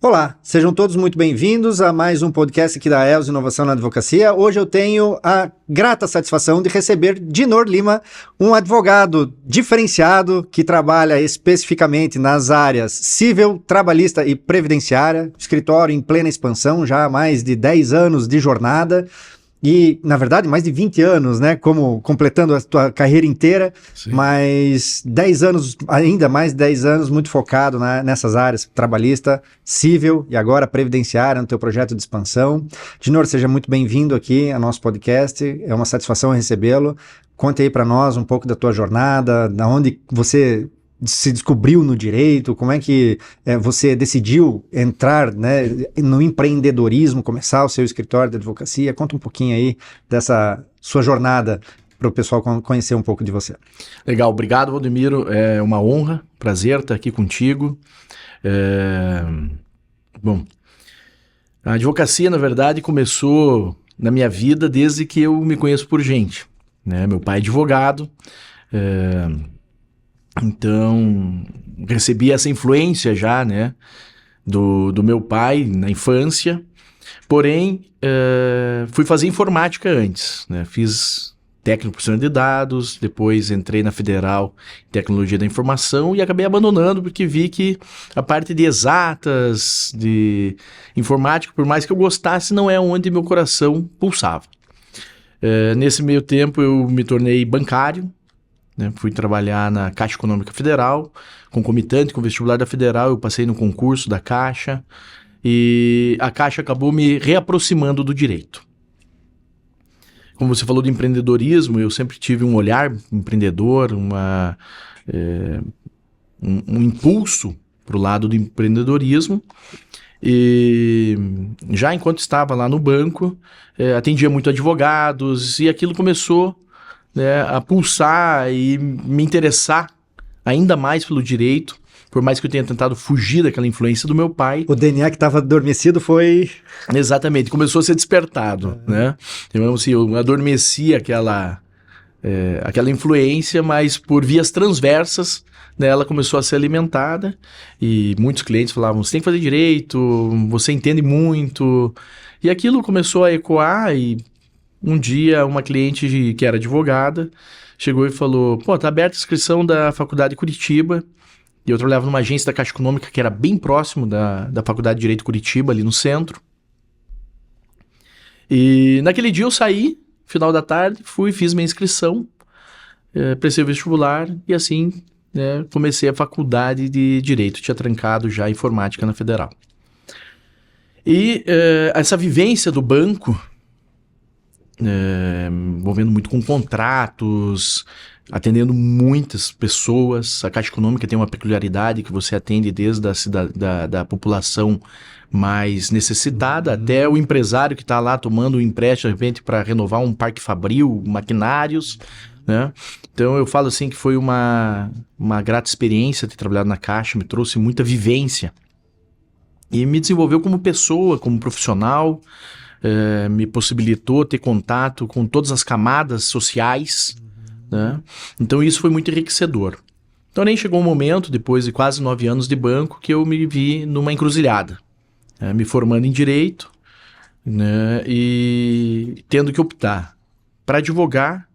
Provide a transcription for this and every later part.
Olá, sejam todos muito bem-vindos a mais um podcast aqui da ELS Inovação na Advocacia. Hoje eu tenho a grata satisfação de receber Dinor Lima, um advogado diferenciado que trabalha especificamente nas áreas civil, trabalhista e previdenciária, escritório em plena expansão, já há mais de 10 anos de jornada. E, na verdade, mais de 20 anos, né? Como completando a tua carreira inteira, sim. Mas 10 anos, ainda mais de 10 anos, muito focado nessas áreas, trabalhista, civil e agora previdenciária, no teu projeto de expansão. Dinor, seja muito bem-vindo aqui ao nosso podcast, é uma satisfação recebê-lo. Conte aí para nós um pouco da tua jornada, da onde você se descobriu no direito, como é que você decidiu entrar, né, no empreendedorismo, começar o seu escritório de advocacia. Conta um pouquinho aí dessa sua jornada para o pessoal conhecer um pouco de você. Legal, obrigado, Valdemiro, é uma honra, prazer estar aqui contigo. Bom, a advocacia, na verdade, começou na minha vida desde que eu me conheço por gente, né? Meu pai é advogado, então, recebi essa influência já, né, do meu pai na infância, porém, fui fazer informática antes, né, fiz técnico em processamento de dados, depois entrei na Federal em Tecnologia da Informação e acabei abandonando porque vi que a parte de exatas, de informática, por mais que eu gostasse, não é onde meu coração pulsava. Nesse meio tempo eu me tornei bancário, né, fui trabalhar na Caixa Econômica Federal, concomitante com o vestibular da Federal, eu passei no concurso da Caixa e a Caixa acabou me reaproximando do direito. Como você falou do empreendedorismo, eu sempre tive um olhar empreendedor, um impulso para o lado do empreendedorismo. E já enquanto estava lá no banco, atendia muito advogados e aquilo começou, né, a pulsar e me interessar ainda mais pelo direito, por mais que eu tenha tentado fugir daquela influência do meu pai. O DNA que estava adormecido foi... Exatamente, começou a ser despertado, né? Então, assim, eu adormeci aquela influência, mas por vias transversas, né, ela começou a ser alimentada e muitos clientes falavam, você tem que fazer direito, você entende muito, e aquilo começou a ecoar e um dia, uma cliente que era advogada chegou e falou, tá aberta a inscrição da Faculdade de Curitiba, e eu trabalhava numa agência da Caixa Econômica que era bem próximo da Faculdade de Direito Curitiba, ali no centro. E naquele dia eu saí, final da tarde, fiz minha inscrição, prestei o vestibular e assim, né, comecei a faculdade de Direito, tinha trancado já a informática na Federal. E essa vivência do banco, envolvendo muito com contratos, atendendo muitas pessoas. A Caixa Econômica tem uma peculiaridade que você atende desde da população mais necessitada até o empresário que está lá tomando um empréstimo de repente para renovar um parque fabril, maquinários, né? Então eu falo assim que foi uma grata experiência ter trabalhado na Caixa, me trouxe muita vivência e me desenvolveu como pessoa, como profissional. Me possibilitou ter contato com todas as camadas sociais, né? Então isso foi muito enriquecedor. Então nem chegou um momento, depois de quase 9 anos de banco, que eu me vi numa encruzilhada, me formando em Direito, né, e tendo que optar para advogar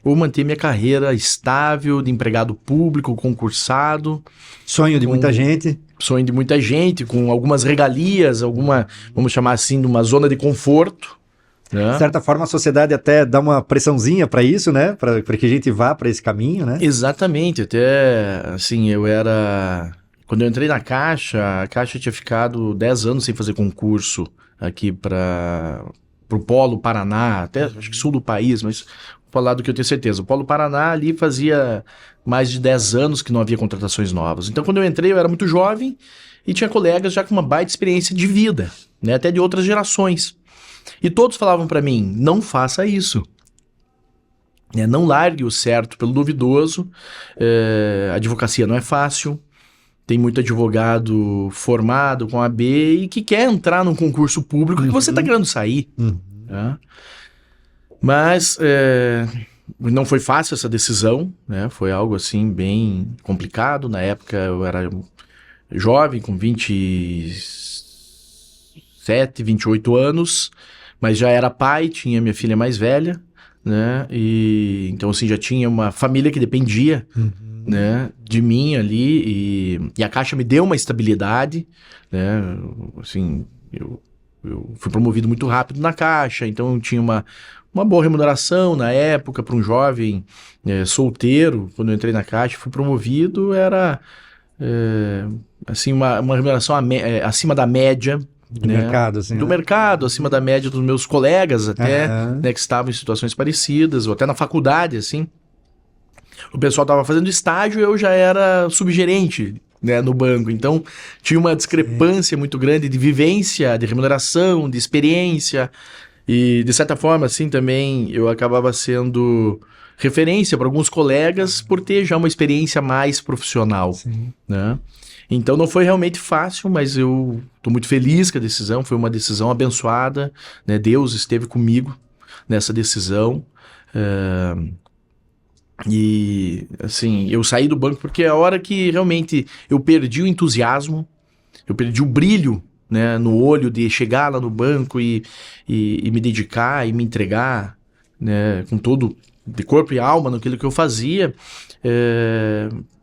ou manter minha carreira estável de empregado público, concursado. Sonho de muita gente. Sonho de muita gente, com algumas regalias, vamos chamar assim, de uma zona de conforto. Né? De certa forma, a sociedade até dá uma pressãozinha para isso, né? Para que a gente vá para esse caminho, né? Exatamente. Até, assim, quando eu entrei na Caixa, a Caixa tinha ficado 10 anos sem fazer concurso aqui para o Polo Paraná, até acho que sul do país, mas vou falar do que eu tenho certeza. O Polo Paraná ali fazia mais de 10 anos que não havia contratações novas. Então, quando eu entrei, eu era muito jovem e tinha colegas já com uma baita experiência de vida, né, até de outras gerações. E todos falavam para mim, não faça isso. Não largue o certo pelo duvidoso. A advocacia não é fácil. Tem muito advogado formado com AB e que quer entrar num concurso público que você está querendo sair. Né? Mas não foi fácil essa decisão, né? Foi algo assim bem complicado. Na época eu era jovem, com 20 27, 28 anos, mas já era pai, tinha minha filha mais velha, né? E então, assim, já tinha uma família que dependia, né, de mim ali, e a Caixa me deu uma estabilidade, né? Assim, eu fui promovido muito rápido na Caixa, então eu tinha uma boa remuneração na época para um jovem solteiro. Quando eu entrei na Caixa, fui promovido, era assim, uma remuneração acima da média Do né, mercado, assim. do Né? mercado, acima da média dos meus colegas até, Aham. né, que estavam em situações parecidas, ou até na faculdade, assim. O pessoal estava fazendo estágio e eu já era subgerente, né, no banco. Então, tinha uma discrepância muito grande de vivência, de remuneração, de experiência. E, de certa forma, assim, também eu acabava sendo referência para alguns colegas por ter já uma experiência mais profissional, Sim. né? Então, não foi realmente fácil, mas eu estou muito feliz com a decisão. Foi uma decisão abençoada, né? Deus esteve comigo nessa decisão. E, assim, eu saí do banco porque é a hora que realmente eu perdi o entusiasmo, eu perdi o brilho, né, no olho de chegar lá no banco e me dedicar e me entregar, né, com todo, de corpo e alma naquilo que eu fazia,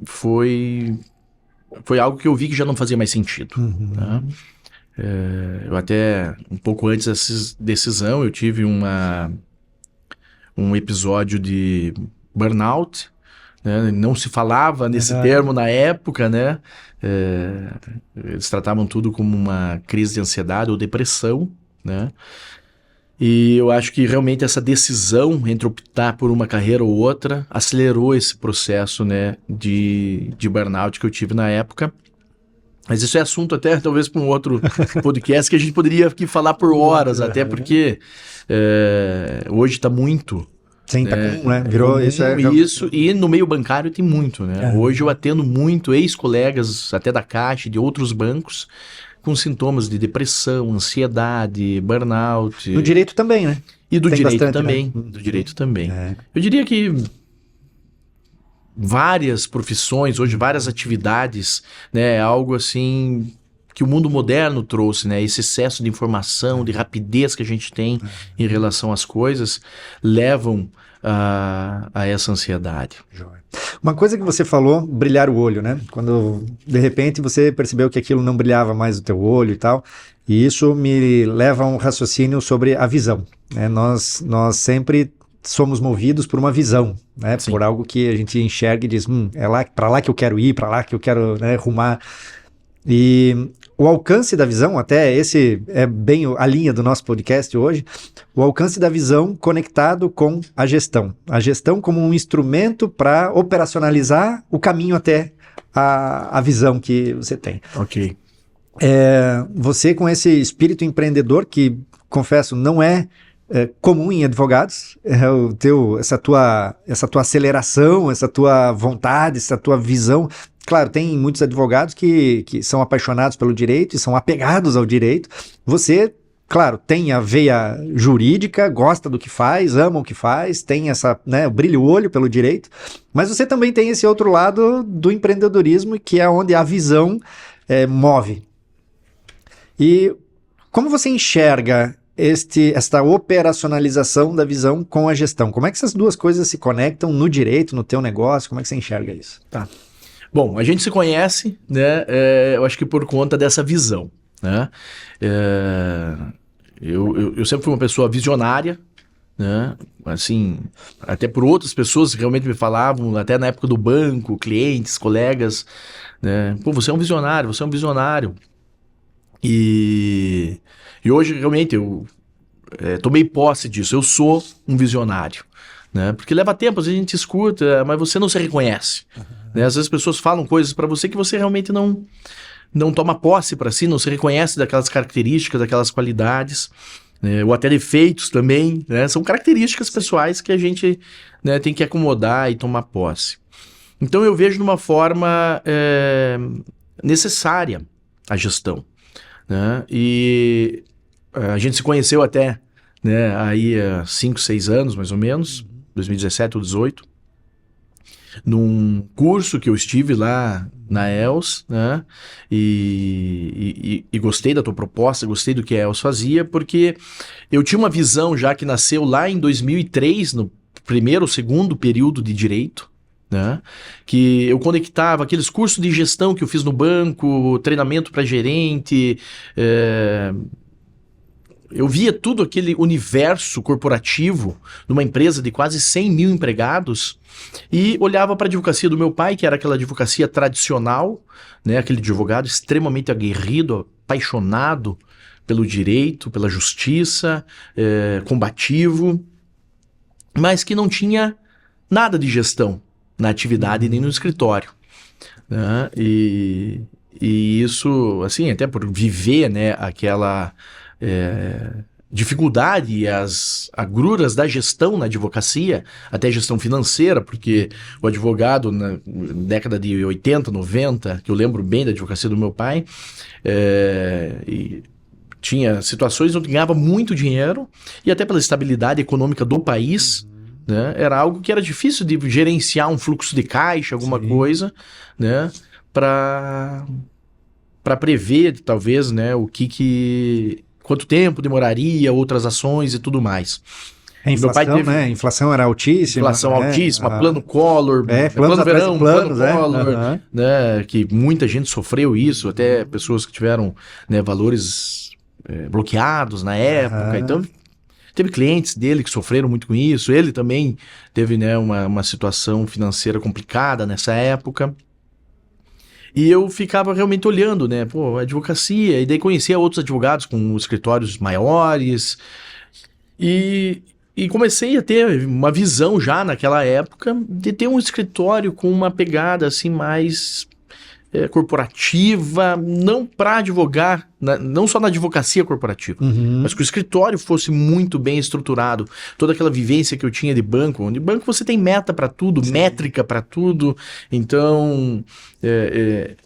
foi algo que eu vi que já não fazia mais sentido. Né? Eu até, um pouco antes dessa decisão, eu tive um episódio de burnout, né? Não se falava nesse termo na época, né? Eles tratavam tudo como uma crise de ansiedade ou depressão, né? E eu acho que realmente essa decisão entre optar por uma carreira ou outra acelerou esse processo, né, de burnout que eu tive na época. Mas isso é assunto até talvez para um outro podcast que a gente poderia aqui falar por horas, até porque hoje está muito... Sim, tá comum, né? Virou isso, e no meio bancário tem muito, né? Hoje eu atendo muito ex-colegas, até da Caixa, de outros bancos, com sintomas de depressão, ansiedade, burnout. Do direito também, né? E do Tem direito bastante, também. né? Do direito também. Eu diria que várias profissões, hoje várias atividades, né? É algo assim que o mundo moderno trouxe, né? Esse excesso de informação, de rapidez que a gente tem em relação às coisas, levam a essa ansiedade. Uma coisa que você falou, brilhar o olho, né? Quando, de repente, você percebeu que aquilo não brilhava mais o teu olho e tal, e isso me leva a um raciocínio sobre a visão, né? Nós sempre somos movidos por uma visão, né? Sim. Por algo que a gente enxerga e diz, é lá, para lá que eu quero ir, para lá que eu quero, né, rumar. E o alcance da visão, até esse é bem a linha do nosso podcast hoje, o alcance da visão conectado com a gestão como um instrumento para operacionalizar o caminho até a visão que você tem. Ok. Você com esse espírito empreendedor que, confesso, não é comum em advogados, essa tua aceleração, essa tua vontade, essa tua visão. Claro, tem muitos advogados que são apaixonados pelo direito e são apegados ao direito. Você, claro, tem a veia jurídica, gosta do que faz, ama o que faz, tem essa, né, brilha o olho pelo direito, mas você também tem esse outro lado do empreendedorismo, que é onde a visão move. E como você enxerga esta operacionalização da visão com a gestão? Como é que essas duas coisas se conectam no direito, no teu negócio? Como é que você enxerga isso? Tá. Bom, a gente se conhece, né? Eu acho que por conta dessa visão, né? Eu sempre fui uma pessoa visionária, né? Assim, até por outras pessoas que realmente me falavam, até na época do banco, clientes, colegas, né? Pô, você é um visionário, você é um visionário. E hoje, realmente, eu tomei posse disso. Eu sou um visionário, né? Porque leva tempo, às vezes a gente escuta, mas você não se reconhece. Né? Às vezes as pessoas falam coisas para você que você realmente não toma posse para si, não se reconhece daquelas características, daquelas qualidades, né? Ou até defeitos também, né? São características pessoais que a gente, né, tem que acomodar e tomar posse. Então eu vejo de uma forma necessária a gestão, né? E a gente se conheceu até, né, aí há 5, 6 anos mais ou menos, 2017 ou 2018. num curso que eu estive lá na ELS, né? E gostei da tua proposta, gostei do que a ELS fazia, porque eu tinha uma visão já que nasceu lá em 2003, no primeiro ou segundo período de Direito, né? Que eu conectava aqueles cursos de gestão que eu fiz no banco, treinamento para gerente, eu via tudo aquele universo corporativo numa empresa de quase 100 mil empregados e olhava para a advocacia do meu pai, que era aquela advocacia tradicional, né? Aquele advogado extremamente aguerrido, apaixonado pelo direito, pela justiça, combativo, mas que não tinha nada de gestão na atividade nem no escritório, né? E isso, assim, até por viver, né, aquela dificuldade e as agruras da gestão na advocacia, até gestão financeira, porque o advogado na década de 80, 90, que eu lembro bem da advocacia do meu pai, e tinha situações onde ganhava muito dinheiro e até pela estabilidade econômica do país, né, era algo que era difícil de gerenciar um fluxo de caixa, alguma coisa, né, para prever, talvez, né, quanto tempo demoraria, outras ações e tudo mais. A inflação, né? A inflação era altíssima. Inflação altíssima, plano Collor, plano verão, plano Collor, né, que muita gente sofreu isso, até pessoas que tiveram, né, valores bloqueados na época. Então, teve clientes dele que sofreram muito com isso. Ele também teve, né, uma situação financeira complicada nessa época. E eu ficava realmente olhando, né, a advocacia, e daí conhecia outros advogados com escritórios maiores, e comecei a ter uma visão já naquela época de ter um escritório com uma pegada assim mais corporativa, não para advogar, não só na advocacia corporativa, mas que o escritório fosse muito bem estruturado. Toda aquela vivência que eu tinha de banco, onde banco você tem meta para tudo, métrica para tudo. Então,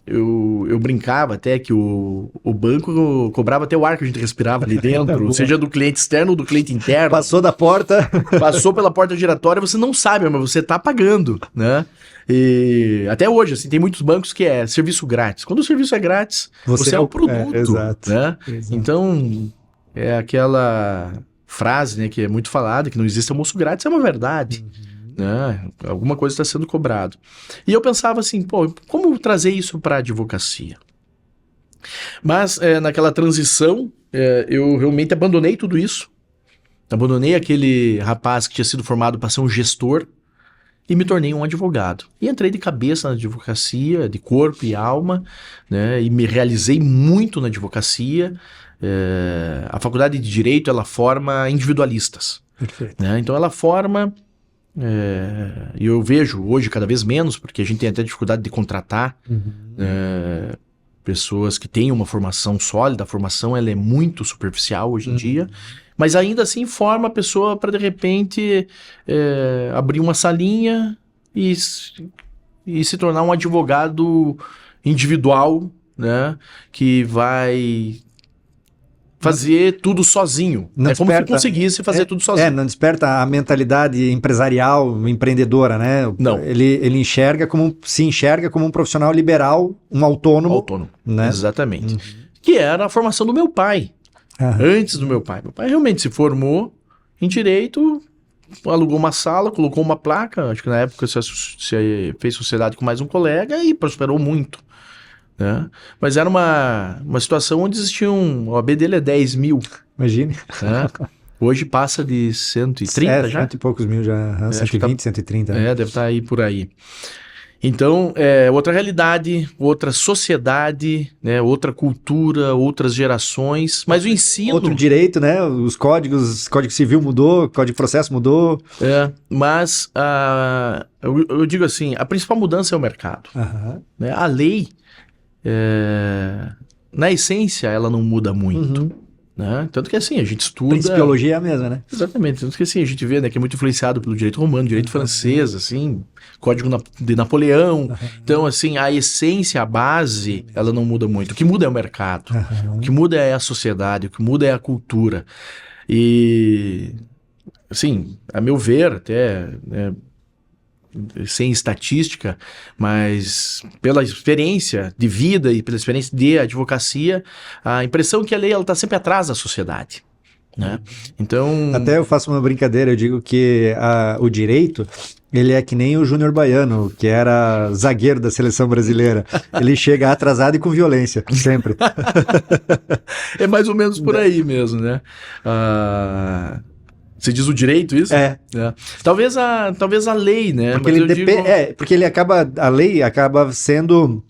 eu brincava até que o banco cobrava até o ar que a gente respirava ali dentro, seja do cliente externo ou do cliente interno. Passou da porta. Passou pela porta giratória, você não sabe, mas você tá pagando, né? E até hoje, assim, tem muitos bancos que é serviço grátis. Quando o serviço é grátis, você é o produto, exato, né? Exato. Então, é aquela frase, né, que é muito falada, que não existe almoço grátis, é uma verdade, né? Alguma coisa está sendo cobrado. E eu pensava assim, como trazer isso para a advocacia? Mas, naquela transição, eu realmente abandonei tudo isso. Abandonei aquele rapaz que tinha sido formado para ser um gestor, e me tornei um advogado. E entrei de cabeça na advocacia, de corpo e alma, né? E me realizei muito na advocacia. A faculdade de Direito, ela forma individualistas. Perfeito. Né? Então ela forma, e eu vejo hoje cada vez menos, porque a gente tem até dificuldade de contratar pessoas que têm uma formação sólida. A formação ela é muito superficial hoje em dia. Mas ainda assim forma a pessoa para, de repente, abrir uma salinha e se tornar um advogado individual, né? Que vai fazer tudo sozinho. Não como se desperta, conseguisse fazer tudo sozinho. Não desperta a mentalidade empresarial, empreendedora, né? Não. Ele se enxerga como um profissional liberal, um autônomo. Né? Exatamente. Que era a formação do meu pai. Antes do meu pai. Meu pai realmente se formou em Direito, alugou uma sala, colocou uma placa, acho que na época se fez sociedade com mais um colega e prosperou muito. Né? Mas era uma situação onde existia o OAB dele é 10 mil. Imagine. Né? Hoje passa de 130 já? 100 e poucos mil já, 120, 130. Deve estar aí por aí. Então, outra realidade, outra sociedade, né, outra cultura, outras gerações, mas o ensino... Outro direito, né? Os códigos, Código Civil mudou, Código de Processo mudou. Mas eu digo assim, a principal mudança é o mercado. Né? A lei, na essência, ela não muda muito. Né? Tanto que assim, a gente estuda... A principiologia é a mesma, né? Exatamente. Tanto que assim, a gente vê, né, que é muito influenciado pelo direito romano, direito francês, assim, Código de Napoleão. Então, assim, a essência, a base, ela não muda muito. O que muda é o mercado. O que muda é a sociedade. O que muda é a cultura. E, assim, a meu ver, até... né, sem estatística, mas pela experiência de vida e pela experiência de advocacia, a impressão é que a lei está sempre atrás da sociedade, né? Então... Até eu faço uma brincadeira, eu digo que o direito, ele é que nem o Júnior Baiano, que era zagueiro da seleção brasileira. Ele chega atrasado e com violência, sempre. É mais ou menos por aí mesmo, né? Você diz o direito, isso? É. Talvez a lei, né? Porque, Mas porque a lei acaba sendo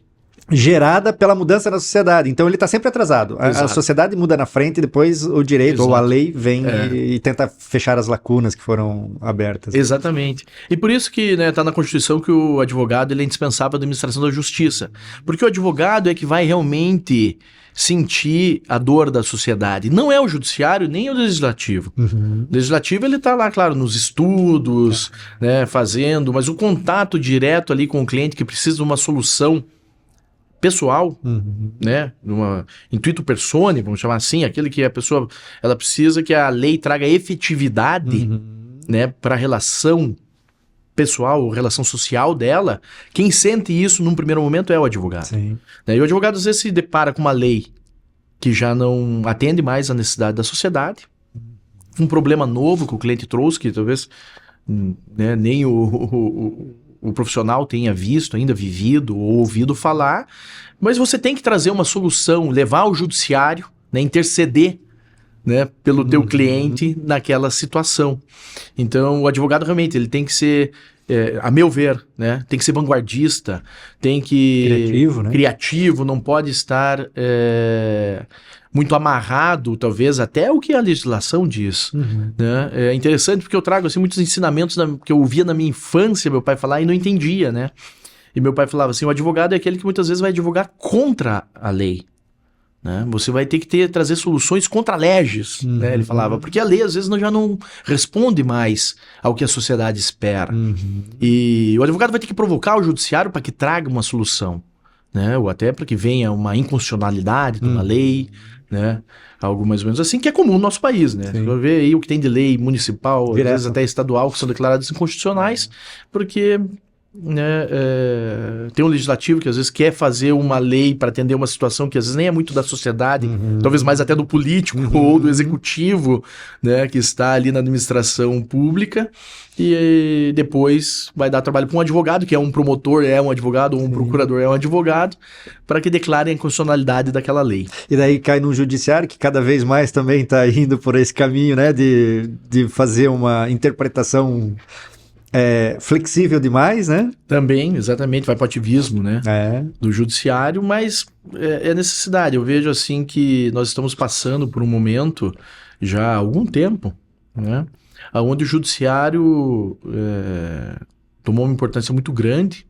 gerada pela mudança na sociedade. Então ele está sempre atrasado. A sociedade muda na frente e depois o direito ou a lei vem e tenta fechar as lacunas que foram abertas. Exatamente. E por isso que está na Constituição que o advogado ele é indispensável à administração da justiça. Porque o advogado é que vai realmente sentir a dor da sociedade. Não é o judiciário nem o legislativo. O legislativo ele está lá, claro, nos estudos, né, fazendo, mas o contato direto ali com o cliente que precisa de uma solução pessoal, né, intuito persone, vamos chamar assim, aquele que a pessoa ela precisa que a lei traga efetividade, né, para a relação pessoal, relação social dela. Quem sente isso num primeiro momento é o advogado. Sim. E o advogado às vezes se depara com uma lei que já não atende mais a necessidade da sociedade, um problema novo que o cliente trouxe, que talvez, né, nem o profissional tenha visto, ainda vivido ou ouvido falar, mas você tem que trazer uma solução, levar ao judiciário, né, interceder, né, pelo teu cliente naquela situação. Então, o advogado realmente ele tem que ser, a meu ver, né, tem que ser vanguardista, tem que... Criativo, né? Criativo, não pode estar muito amarrado, talvez, até o que a legislação diz. Né? É interessante porque eu trago assim, muitos ensinamentos que eu ouvia na minha infância, meu pai falar e não entendia, né? E meu pai falava assim, o advogado é aquele que muitas vezes vai advogar contra a lei. Né? Você vai ter que trazer soluções contra leges, né? Ele falava, porque a lei às vezes já não responde mais ao que a sociedade espera. E o advogado vai ter que provocar o judiciário para que traga uma solução, né? Ou até para que venha uma inconstitucionalidade de uma lei, né? Algo mais ou menos assim, que é comum no nosso país, né? Você vai ver aí o que tem de lei municipal, às vezes até estadual, que são declaradas inconstitucionais, porque... né, tem um legislativo que às vezes quer fazer uma lei para atender uma situação que às vezes nem é muito da sociedade, talvez mais até do político ou do executivo, né, que está ali na administração pública, e depois vai dar trabalho para um advogado, que é um promotor, é um advogado, ou um procurador é um advogado, para que declarem a inconstitucionalidade daquela lei. E daí cai no judiciário, que cada vez mais também está indo por esse caminho, né, de fazer uma interpretação flexível demais, né? Também, exatamente, vai para o ativismo, né? Do judiciário, mas é necessidade. Eu vejo assim que nós estamos passando por um momento já há algum tempo, né? Onde o judiciário tomou uma importância muito grande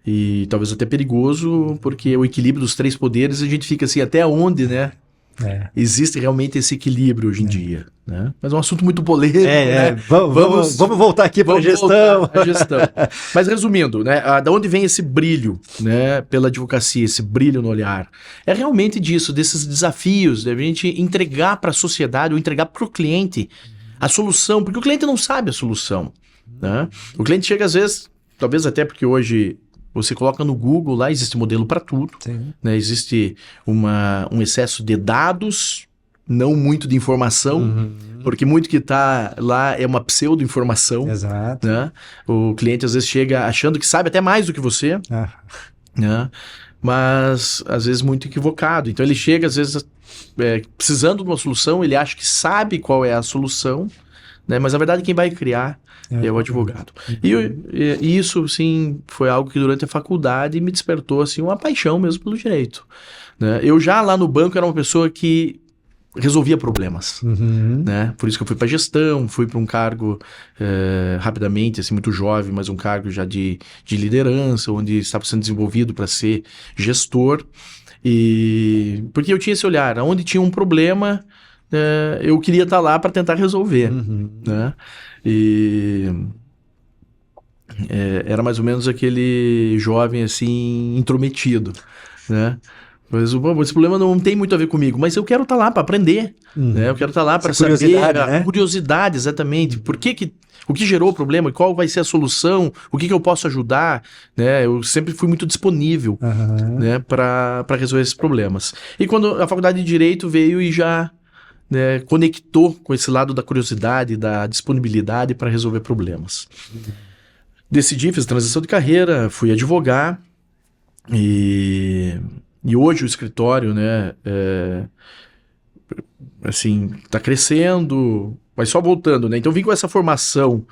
e talvez até perigoso, porque o equilíbrio dos três poderes, a gente fica assim, até onde, né? Existe realmente esse equilíbrio hoje em dia, né? Mas é um assunto muito polêmico, né? Vamos voltar aqui para a gestão. Mas resumindo, né? Da onde vem esse brilho, né? Pela advocacia, esse brilho no olhar? É realmente disso, desses desafios, de a gente entregar para a sociedade ou entregar para o cliente a solução, porque o cliente não sabe a solução, né? O cliente chega às vezes, talvez até porque hoje... Você coloca no Google, lá existe modelo para tudo, né? Existe um excesso de dados, não muito de informação, porque muito que está lá é uma pseudo-informação. Exato. Né? O cliente às vezes chega achando que sabe até mais do que você, né? Mas às vezes muito equivocado. Então ele chega às vezes precisando de uma solução, ele acha que sabe qual é a solução, né? Mas na verdade quem vai criar é o advogado. E isso, sim, foi algo que durante a faculdade me despertou, assim, uma paixão mesmo pelo direito. Né? Eu já lá no banco era uma pessoa que resolvia problemas. Né? Por isso que eu fui para gestão, fui para um cargo rapidamente, assim, muito jovem, mas um cargo já de liderança, onde estava sendo desenvolvido para ser gestor. E porque eu tinha esse olhar, onde tinha um problema... eu queria estar lá para tentar resolver, né? E era mais ou menos aquele jovem assim intrometido, né? Mas esse problema não tem muito a ver comigo, mas eu quero estar lá para aprender, né? Eu quero estar lá para saber a curiosidade, exatamente, o que gerou o problema, qual vai ser a solução, o que eu posso ajudar, né? Eu sempre fui muito disponível, né, para resolver esses problemas. E quando a faculdade de Direito veio e já, né, conectou com esse lado da curiosidade, da disponibilidade para resolver problemas. Decidi, fiz transição de carreira, fui advogar e hoje o escritório, né, assim, tá crescendo, mas só voltando, né? Então vim com essa formação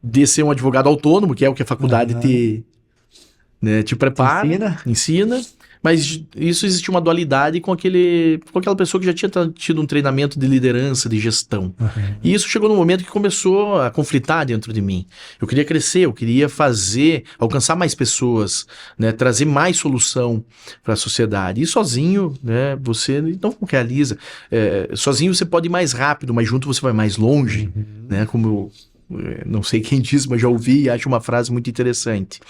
de ser um advogado autônomo, que é o que a faculdade te prepara, ensina. Mas isso existe uma dualidade com aquela pessoa que já tinha tido um treinamento de liderança, de gestão. E isso chegou num momento que começou a conflitar dentro de mim. Eu queria crescer, eu queria alcançar mais pessoas, né, trazer mais solução para a sociedade. E sozinho, né, você não realiza. Sozinho você pode ir mais rápido, mas junto você vai mais longe, né, como não sei quem disse, mas já ouvi e acho uma frase muito interessante.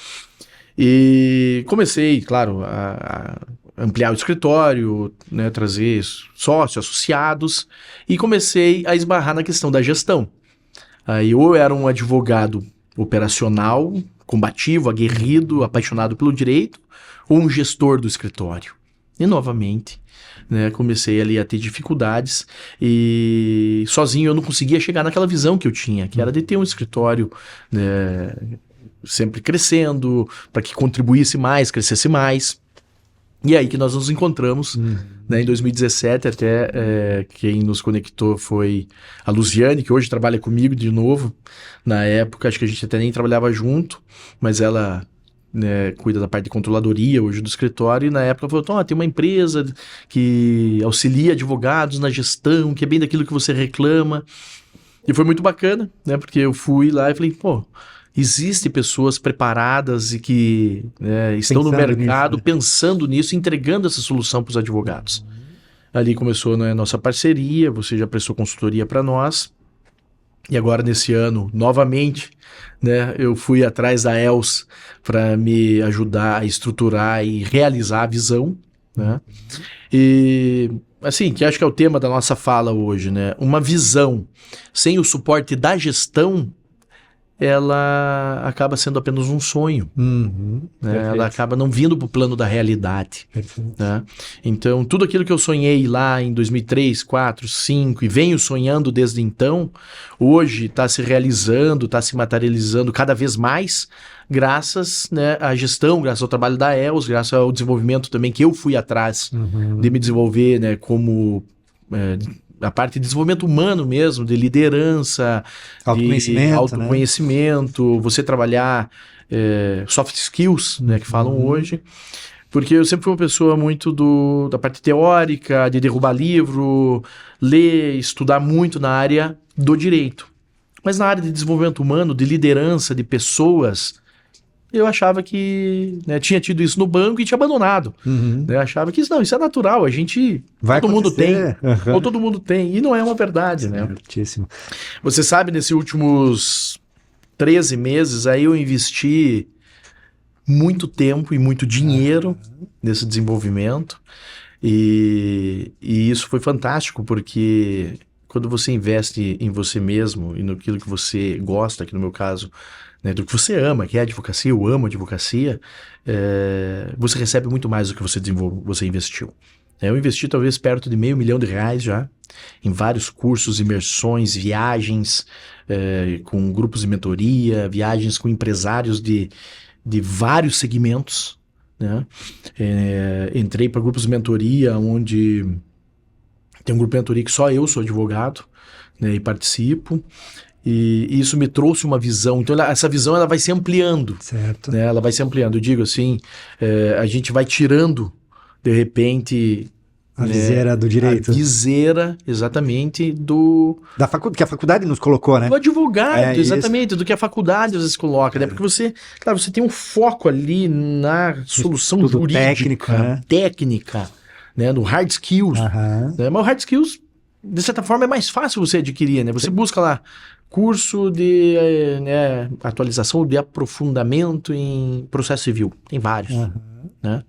E comecei, claro, a ampliar o escritório, né, trazer sócios, associados, e comecei a esbarrar na questão da gestão. Aí eu era um advogado operacional, combativo, aguerrido, apaixonado pelo direito, ou um gestor do escritório. E novamente, né, comecei ali a ter dificuldades e sozinho eu não conseguia chegar naquela visão que eu tinha, que era de ter um escritório, né, sempre crescendo, para que contribuísse mais, crescesse mais. E aí que nós nos encontramos, né, em 2017, até quem nos conectou foi a Luziane, que hoje trabalha comigo de novo. Na época, acho que a gente até nem trabalhava junto, mas ela, né, cuida da parte de controladoria hoje do escritório, e na época falou, tem uma empresa que auxilia advogados na gestão, que é bem daquilo que você reclama. E foi muito bacana, né, porque eu fui lá e falei, existem pessoas preparadas e que, né, estão no mercado pensando nisso, entregando essa solução para os advogados. Ali começou, né, a nossa parceria, você já prestou consultoria para nós. E agora, nesse ano, novamente, né, eu fui atrás da Els para me ajudar a estruturar e realizar a visão, né? E, assim, que acho que é o tema da nossa fala hoje, né? Uma visão sem o suporte da gestão, ela acaba sendo apenas um sonho, né? Ela acaba não vindo para o plano da realidade, né? Então, tudo aquilo que eu sonhei lá em 2003, 2004, 2005 e venho sonhando desde então, hoje está se realizando, está se materializando cada vez mais, graças, né, à gestão, graças ao trabalho da Els, graças ao desenvolvimento também que eu fui atrás de me desenvolver, né, como... a parte de desenvolvimento humano mesmo, de liderança, de autoconhecimento, né? Você trabalhar soft skills, né, que falam hoje, porque eu sempre fui uma pessoa muito da parte teórica, de derrubar livro, ler, estudar muito na área do direito. Mas na área de desenvolvimento humano, de liderança, de pessoas, eu achava que, né, tinha tido isso no banco e tinha abandonado. Né? Eu achava que isso é natural, a gente... todo mundo tem, ou todo mundo tem, e não é uma verdade, né? Certíssimo. Você sabe, nesses últimos 13 meses, aí eu investi muito tempo e muito dinheiro nesse desenvolvimento, e isso foi fantástico, porque quando você investe em você mesmo e naquilo que você gosta, que no meu caso... né, do que você ama, que é a advocacia, eu amo a advocacia, você recebe muito mais do que você investiu. Eu investi talvez perto de R$500 mil já, em vários cursos, imersões, viagens com grupos de mentoria, viagens com empresários de vários segmentos, né? Entrei para grupos de mentoria, onde tem um grupo de mentoria que só eu sou advogado, né, e participo. E isso me trouxe uma visão. Então essa visão ela vai se ampliando, certo, né? Ela vai se ampliando. Eu digo assim, a gente vai tirando de repente a viseira do direito, a viseira exatamente que a faculdade nos colocou, né? Do advogado, exatamente, do que a faculdade às vezes coloca, né? Porque você tem um foco ali na solução jurídica, técnica, né? No hard skills, né? Mas o hard skills, de certa forma, é mais fácil você adquirir, né? Você busca lá curso de atualização, de aprofundamento em processo civil. Tem vários, né?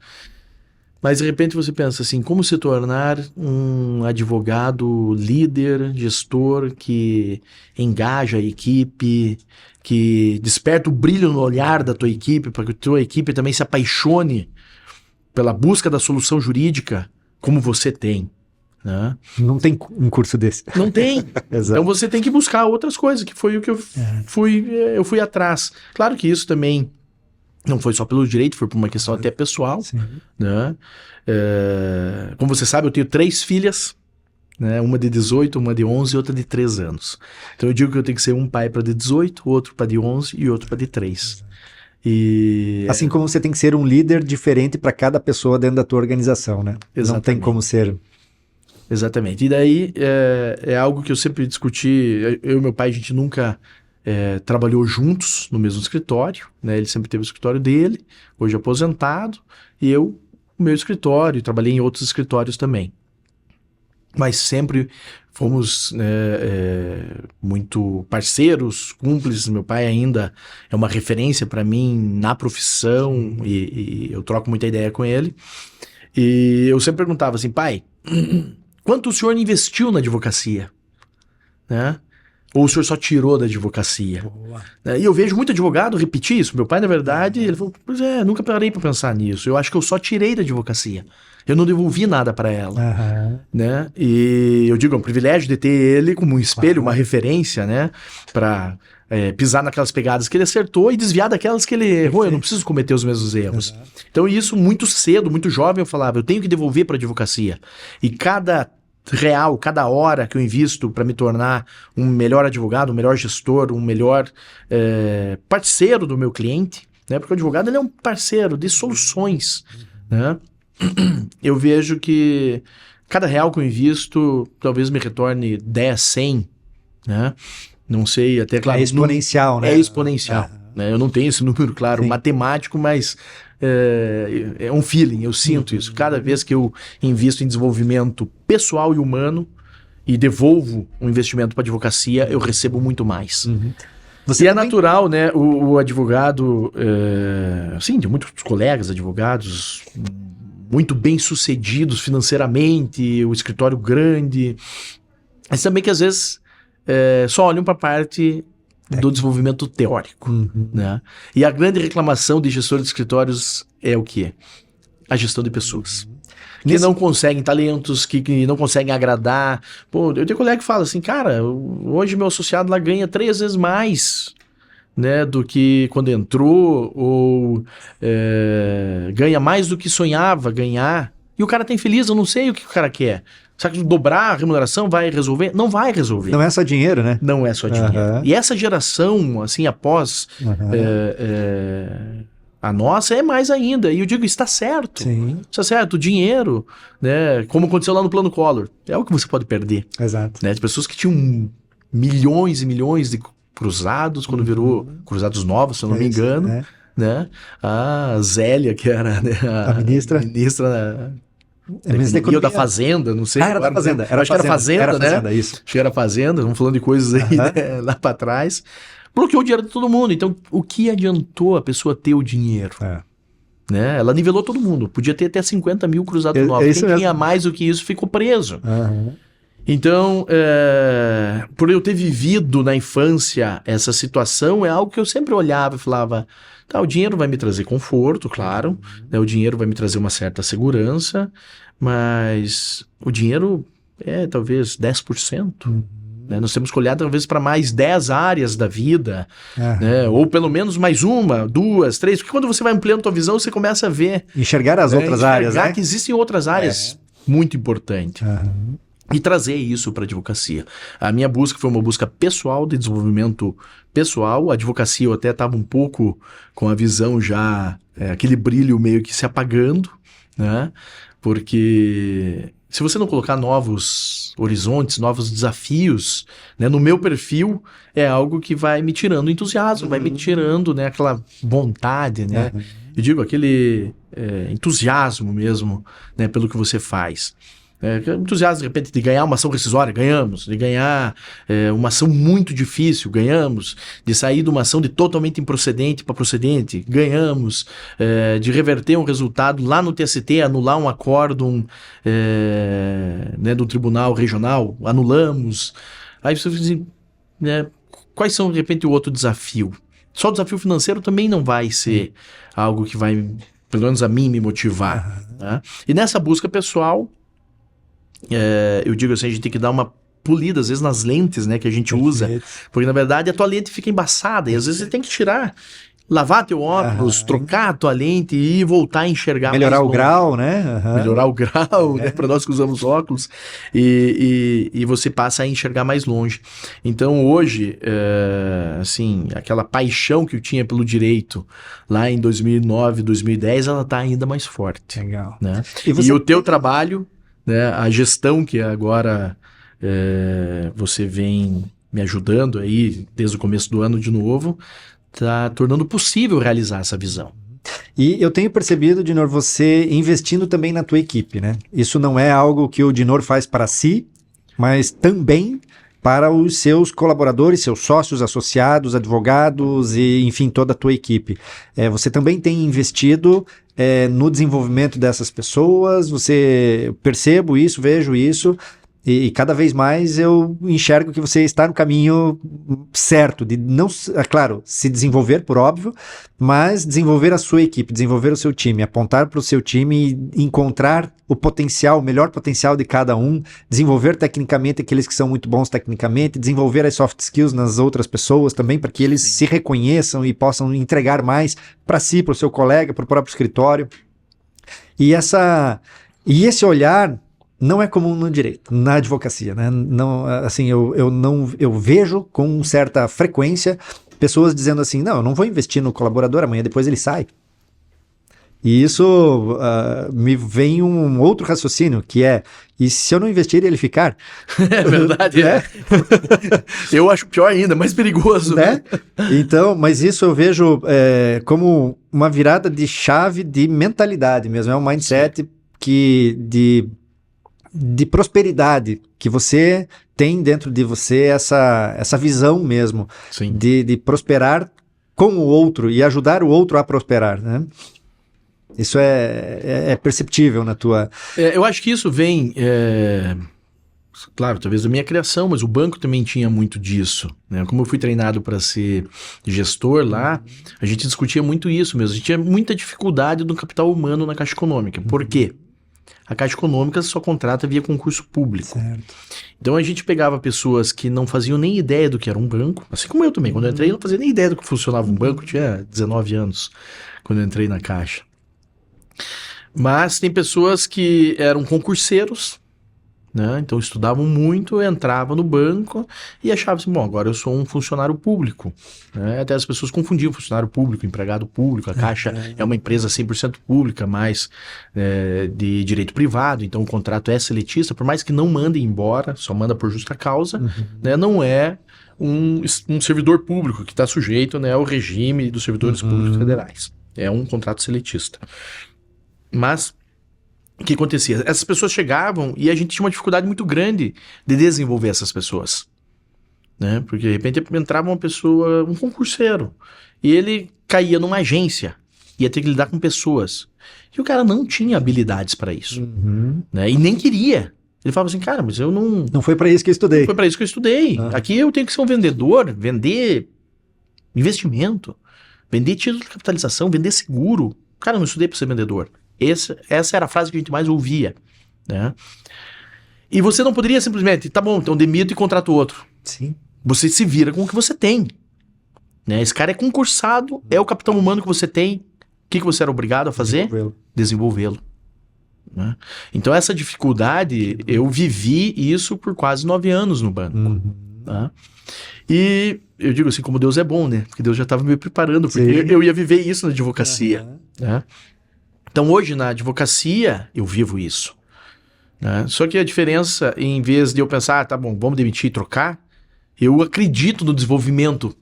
Mas de repente você pensa assim, como se tornar um advogado líder, gestor, que engaja a equipe, que desperta o brilho no olhar da tua equipe, para que a tua equipe também se apaixone pela busca da solução jurídica, como você tem, né? Não tem um curso desse. Não tem. Exato. Então você tem que buscar outras coisas, que foi o que eu fui atrás. Claro que isso também não foi só pelo direito, foi por uma questão até pessoal, Sim. né? Como você sabe, eu tenho 3 filhas, né? Uma de 18, uma de 11 e outra de 3 anos. Então eu digo que eu tenho que ser um pai para de 18, outro para de 11 e outro para de 3. E Assim como você tem que ser um líder diferente para cada pessoa dentro da tua organização, né? Exatamente. Não tem como ser. Exatamente. E daí é algo que eu sempre discuti. Eu e meu pai, a gente nunca trabalhou juntos no mesmo escritório, né? Ele sempre teve o escritório dele, hoje aposentado, e eu o meu escritório, trabalhei em outros escritórios também. Mas sempre fomos muito parceiros, cúmplices. Meu pai ainda é uma referência para mim na profissão e eu troco muita ideia com ele. E eu sempre perguntava assim, pai, quanto o senhor investiu na advocacia? Né? Ou o senhor só tirou da advocacia? Boa. E eu vejo muito advogado repetir isso. Meu pai, na verdade, ele falou, pois nunca parei para pensar nisso. Eu acho que eu só tirei da advocacia. Eu não devolvi nada para ela, né? E eu digo, é um privilégio de ter ele como um espelho, uma referência, né? Para pisar naquelas pegadas que ele acertou e desviar daquelas que ele errou. Eu não preciso cometer os mesmos erros. Então isso muito cedo, muito jovem, eu falava, eu tenho que devolver para a advocacia. E cada real, cada hora que eu invisto para me tornar um melhor advogado, um melhor gestor, um melhor parceiro do meu cliente, né? Porque o advogado ele é um parceiro de soluções, né? Eu vejo que cada real que eu invisto talvez me retorne 10, 100, né? Não sei, até claro. É exponencial, né? É exponencial. Né? Eu não tenho esse número, claro, matemático, mas é um feeling, eu sinto isso. Cada vez que eu invisto em desenvolvimento pessoal e humano e devolvo um investimento para a advocacia, eu recebo muito mais. Você e também... é natural, né? O advogado, assim, de muitos colegas advogados muito bem sucedidos financeiramente, o escritório grande, mas também que às vezes só olham para a parte do desenvolvimento teórico, né? E a grande reclamação de gestor de escritórios é o quê? A gestão de pessoas. Que não conseguem talentos, que não conseguem agradar. Pô, eu tenho colega que fala assim, cara, hoje meu associado lá ganha 3 vezes mais, né, do que quando entrou, ou ganha mais do que sonhava ganhar. E o cara tá infeliz, eu não sei o que o cara quer. Será que dobrar a remuneração vai resolver? Não vai resolver. Não é só dinheiro, né? Não é só dinheiro. E essa geração, assim, após a nossa, é mais ainda. E eu digo, está certo. Sim. Está certo. O dinheiro, né, como aconteceu lá no Plano Collor, é o que você pode perder. Exato. Né? As pessoas que tinham milhões e milhões de cruzados, quando virou cruzados novos, se eu não me engano, né? A Zélia, que era, né, a ministra da Fazenda, não sei. Era da Fazenda. Acho que era Fazenda, né? Fazenda, isso. Acho que era Fazenda, vamos falando de coisas aí, né, lá pra trás. Bloqueou o dinheiro de todo mundo. Então, o que adiantou a pessoa ter o dinheiro? Né? Ela nivelou todo mundo. Podia ter até 50 mil cruzados novos. Quem tinha mais do que isso ficou preso. Então, por eu ter vivido na infância essa situação, é algo que eu sempre olhava e falava, tá, o dinheiro vai me trazer conforto, claro, né, o dinheiro vai me trazer uma certa segurança, mas o dinheiro é talvez 10%. Né? Nós temos que olhar talvez para mais 10 áreas da vida, né? Ou pelo menos mais 1, 2, 3, porque quando você vai ampliando a tua visão, você começa a ver... Enxergar as outras áreas, né? que existem outras áreas muito importantes. E trazer isso para a advocacia. A minha busca foi uma busca pessoal, de desenvolvimento pessoal. A advocacia eu até estava um pouco com a visão já, aquele brilho meio que se apagando, né? Porque se você não colocar novos horizontes, novos desafios, né, no meu perfil, é algo que vai me tirando entusiasmo, vai me tirando, né, aquela vontade, né? Eu digo, aquele entusiasmo mesmo, né, pelo que você faz. Entusiasmo, de repente, de ganhar uma ação rescisória, ganhamos. De ganhar uma ação muito difícil, ganhamos. De sair de uma ação de totalmente improcedente para procedente, ganhamos. De reverter um resultado lá no TST, anular um acórdão do tribunal regional, anulamos. Aí você diz assim, quais são, de repente, o outro desafio? Só o desafio financeiro também não vai ser algo que vai, pelo menos a mim, me motivar. Né? E nessa busca pessoal, eu digo assim, a gente tem que dar uma polida, às vezes, nas lentes, né, que a gente usa. Porque, na verdade, a tua lente fica embaçada. E, às vezes, você tem que tirar, lavar teu óculos, trocar a tua lente e voltar a enxergar melhorar mais o grau, né? Melhorar o grau, né? Para nós que usamos óculos. E você passa a enxergar mais longe. Então, hoje, assim, aquela paixão que eu tinha pelo direito lá em 2009, 2010, ela está ainda mais forte. Legal. Né? E o teu trabalho, né, a gestão que agora você vem me ajudando aí desde o começo do ano de novo, está tornando possível realizar essa visão. E eu tenho percebido, Dinor, você investindo também na tua equipe, né? Isso não é algo que o Dinor faz para si, mas também para os seus colaboradores, seus sócios, associados, advogados e, enfim, toda a tua equipe. Você também tem investido no desenvolvimento dessas pessoas, percebo isso, vejo isso, e cada vez mais eu enxergo que você está no caminho certo, de não, claro, se desenvolver, por óbvio, mas desenvolver a sua equipe, desenvolver o seu time, apontar para o seu time e encontrar o potencial, o melhor potencial de cada um, desenvolver tecnicamente aqueles que são muito bons tecnicamente, desenvolver as soft skills nas outras pessoas também, para que eles se reconheçam e possam entregar mais para si, para o seu colega, para o próprio escritório. E esse olhar não é comum no direito, na advocacia, né? Não, assim, eu vejo com certa frequência pessoas dizendo assim, não, eu não vou investir no colaborador, amanhã depois ele sai. E isso me vem um outro raciocínio, que e se eu não investir ele ficar? É verdade, né? Eu acho pior ainda, mais perigoso. Né? Então, mas isso eu vejo como uma virada de chave de mentalidade mesmo, é um mindset de prosperidade, que você tem dentro de você essa visão mesmo, de prosperar com o outro e ajudar o outro a prosperar, né? Isso é perceptível na tua... eu acho que isso vem, claro, talvez da minha criação, mas o banco também tinha muito disso, né? Como eu fui treinado para ser gestor lá, a gente discutia muito isso mesmo, a gente tinha muita dificuldade do capital humano na Caixa Econômica. Por quê? A Caixa Econômica só contrata via concurso público. Certo. Então a gente pegava pessoas que não faziam nem ideia do que era um banco, assim como eu também. Quando eu entrei, eu não fazia nem ideia do que funcionava um banco, eu tinha 19 anos quando eu entrei na Caixa. Mas tem pessoas que eram concurseiros, né? Então estudavam muito, entravam no banco e achavam assim, bom, agora eu sou um funcionário público, né? Até as pessoas confundiam funcionário público, empregado público. A Caixa é uma empresa 100% pública, mas de direito privado, então o contrato é seletista, por mais que não mande embora, só manda por justa causa, né? Não é um servidor público que está sujeito, né, ao regime dos servidores públicos federais. É um contrato seletista. Mas o que acontecia? Essas pessoas chegavam e a gente tinha uma dificuldade muito grande de desenvolver essas pessoas, né? Porque de repente entrava uma pessoa, um concurseiro, e ele caía numa agência, ia ter que lidar com pessoas. E o cara não tinha habilidades para isso, né? E nem queria. Ele falava assim, cara, mas eu não... Não foi para isso que eu estudei. Não foi para isso que eu estudei. Aqui eu tenho que ser um vendedor, vender investimento, vender título de capitalização, vender seguro. Cara, eu não estudei para ser vendedor. Essa era a frase que a gente mais ouvia, né? E você não poderia simplesmente, tá bom, então demito e contrato outro. Sim. Você se vira com o que você tem, né? Esse cara é concursado, é o capitão humano que você tem. O que você era obrigado a fazer? Desenvolvê-lo. Né? Então essa dificuldade, eu vivi isso por quase 9 anos no banco. Tá? E eu digo assim, como Deus é bom, né? Porque Deus já estava me preparando, porque eu ia viver isso na advocacia. Né? Então hoje na advocacia eu vivo isso, né? Só que a diferença, em vez de eu pensar, tá bom, vamos demitir e trocar, eu acredito no desenvolvimento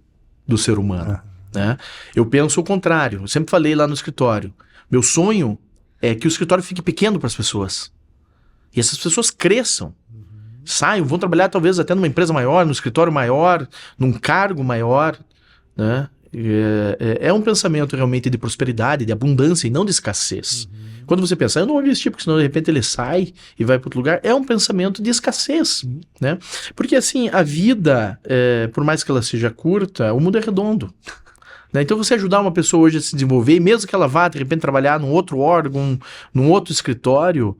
do ser humano, né? Eu penso o contrário, eu sempre falei lá no escritório, meu sonho é que o escritório fique pequeno para as pessoas. E essas pessoas cresçam, saiam, vão trabalhar talvez até numa empresa maior, num escritório maior, num cargo maior, né? É um pensamento realmente de prosperidade, de abundância e não de escassez. Quando você pensa, eu não vou investir porque senão de repente ele sai e vai para outro lugar, é um pensamento de escassez, né? Porque assim, a vida, por mais que ela seja curta, o mundo é redondo. Né? Então você ajudar uma pessoa hoje a se desenvolver, e mesmo que ela vá de repente trabalhar num outro órgão, num outro escritório,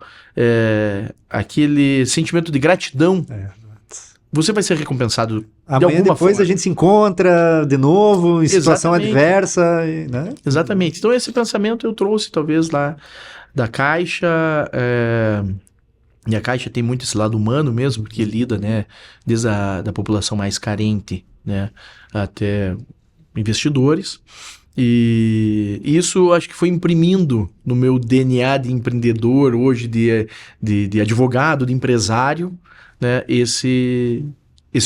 aquele sentimento de gratidão, você vai ser recompensado de Amanhã alguma depois forma. a gente se encontra de novo, em situação Exatamente. adversa, né? Exatamente. Então esse pensamento eu trouxe talvez lá da Caixa, e a Caixa tem muito esse lado humano mesmo, porque lida, né, desde da população mais carente, né, até investidores, e isso acho que foi imprimindo no meu DNA de empreendedor, hoje de advogado, de empresário, né, esse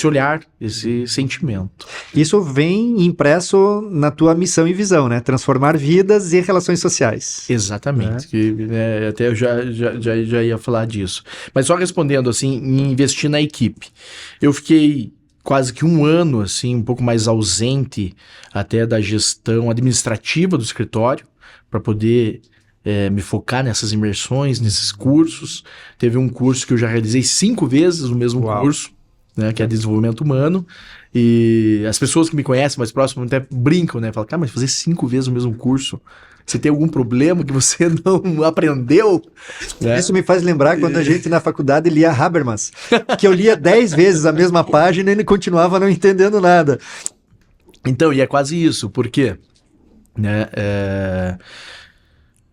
olhar, esse sentimento. Isso vem impresso na tua missão e visão, né? Transformar vidas e relações sociais. Exatamente, até eu já ia falar disso. Mas só respondendo assim, em investir na equipe. Eu fiquei quase que 1 ano, assim, um pouco mais ausente até da gestão administrativa do escritório, para poder me focar nessas imersões, nesses cursos. Teve um curso que eu já realizei 5 vezes o mesmo curso, né, que é desenvolvimento humano, e as pessoas que me conhecem mais próximo até brincam, né, falam, cara, mas fazer 5 vezes o mesmo curso, você tem algum problema que você não aprendeu? Né? Isso me faz lembrar quando a gente na faculdade lia Habermas, que eu lia 10 vezes a mesma página e ele continuava não entendendo nada. Então, e é quase isso, porque né,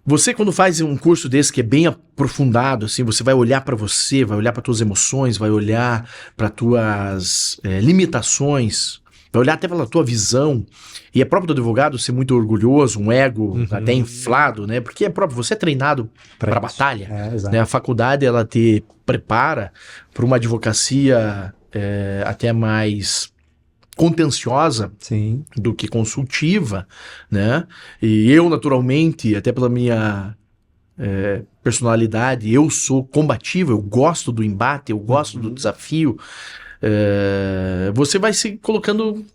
você quando faz um curso desse que é bem aprofundado, assim, você vai olhar para você, vai olhar para tuas emoções, vai olhar para tuas limitações, vai olhar até pela tua visão, e é próprio do advogado ser muito orgulhoso, um ego até inflado, né? Porque é próprio, você é treinado para a batalha, né? A faculdade ela te prepara para uma advocacia até mais contenciosa do que consultiva, né? E eu, naturalmente, até pela minha personalidade, eu sou combativo, eu gosto do embate, eu gosto do desafio. Você vai se colocando...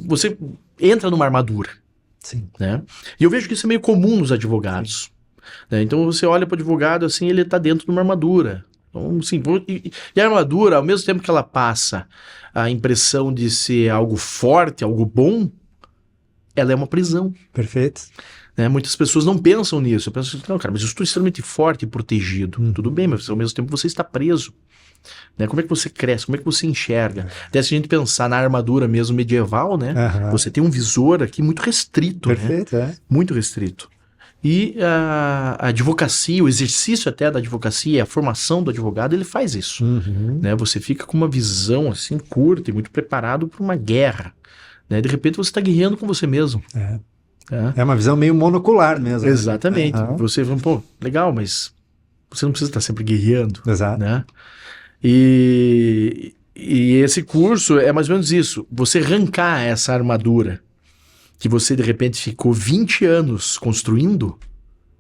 Você entra numa armadura. Né? E eu vejo que isso é meio comum nos advogados. Né? Então você olha para o advogado assim, ele está dentro de uma armadura. Então, assim, e a armadura, ao mesmo tempo que ela passa a impressão de ser algo forte, algo bom, ela é uma prisão. Perfeito. Né? Muitas pessoas não pensam nisso. Pensam assim, não, cara, mas eu estou extremamente forte e protegido. Tudo bem, mas ao mesmo tempo você está preso. Né? Como é que você cresce? Como é que você enxerga? Até se a gente pensar na armadura mesmo medieval, né? Você tem um visor aqui muito restrito. Perfeito, né? Muito restrito. E a advocacia, o exercício até da advocacia, a formação do advogado, ele faz isso. Né? Você fica com uma visão assim curta e muito preparado para uma guerra. Né? De repente você está guerreando com você mesmo. É uma visão meio monocular mesmo. Exatamente. Você fala, pô, legal, mas você não precisa estar sempre guerreando. Exato. Né? E esse curso é mais ou menos isso. Você arrancar essa armadura que você de repente ficou 20 anos construindo,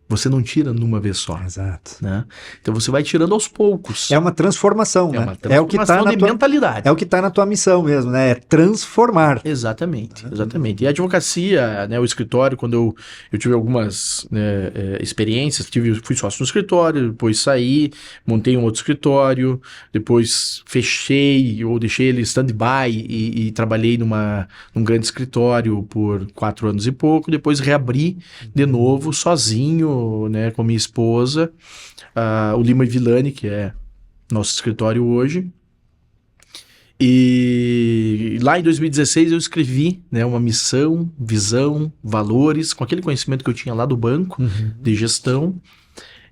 você não tira numa vez só. Exato. Né? Então você vai tirando aos poucos. É uma transformação, né? Uma transformação o que tá na tua mentalidade. É o que está na tua missão mesmo, né? É transformar. Exatamente. E a advocacia, né, o escritório, quando eu tive algumas experiências, fui sócio no escritório, depois saí, montei um outro escritório, depois fechei ou deixei ele stand-by e trabalhei num grande escritório por 4 anos e pouco, depois reabri de novo, sozinho, né, com minha esposa, o Lima e Villani, que é nosso escritório hoje. E lá em 2016 eu escrevi, né, uma missão, visão, valores, com aquele conhecimento que eu tinha lá do banco de gestão.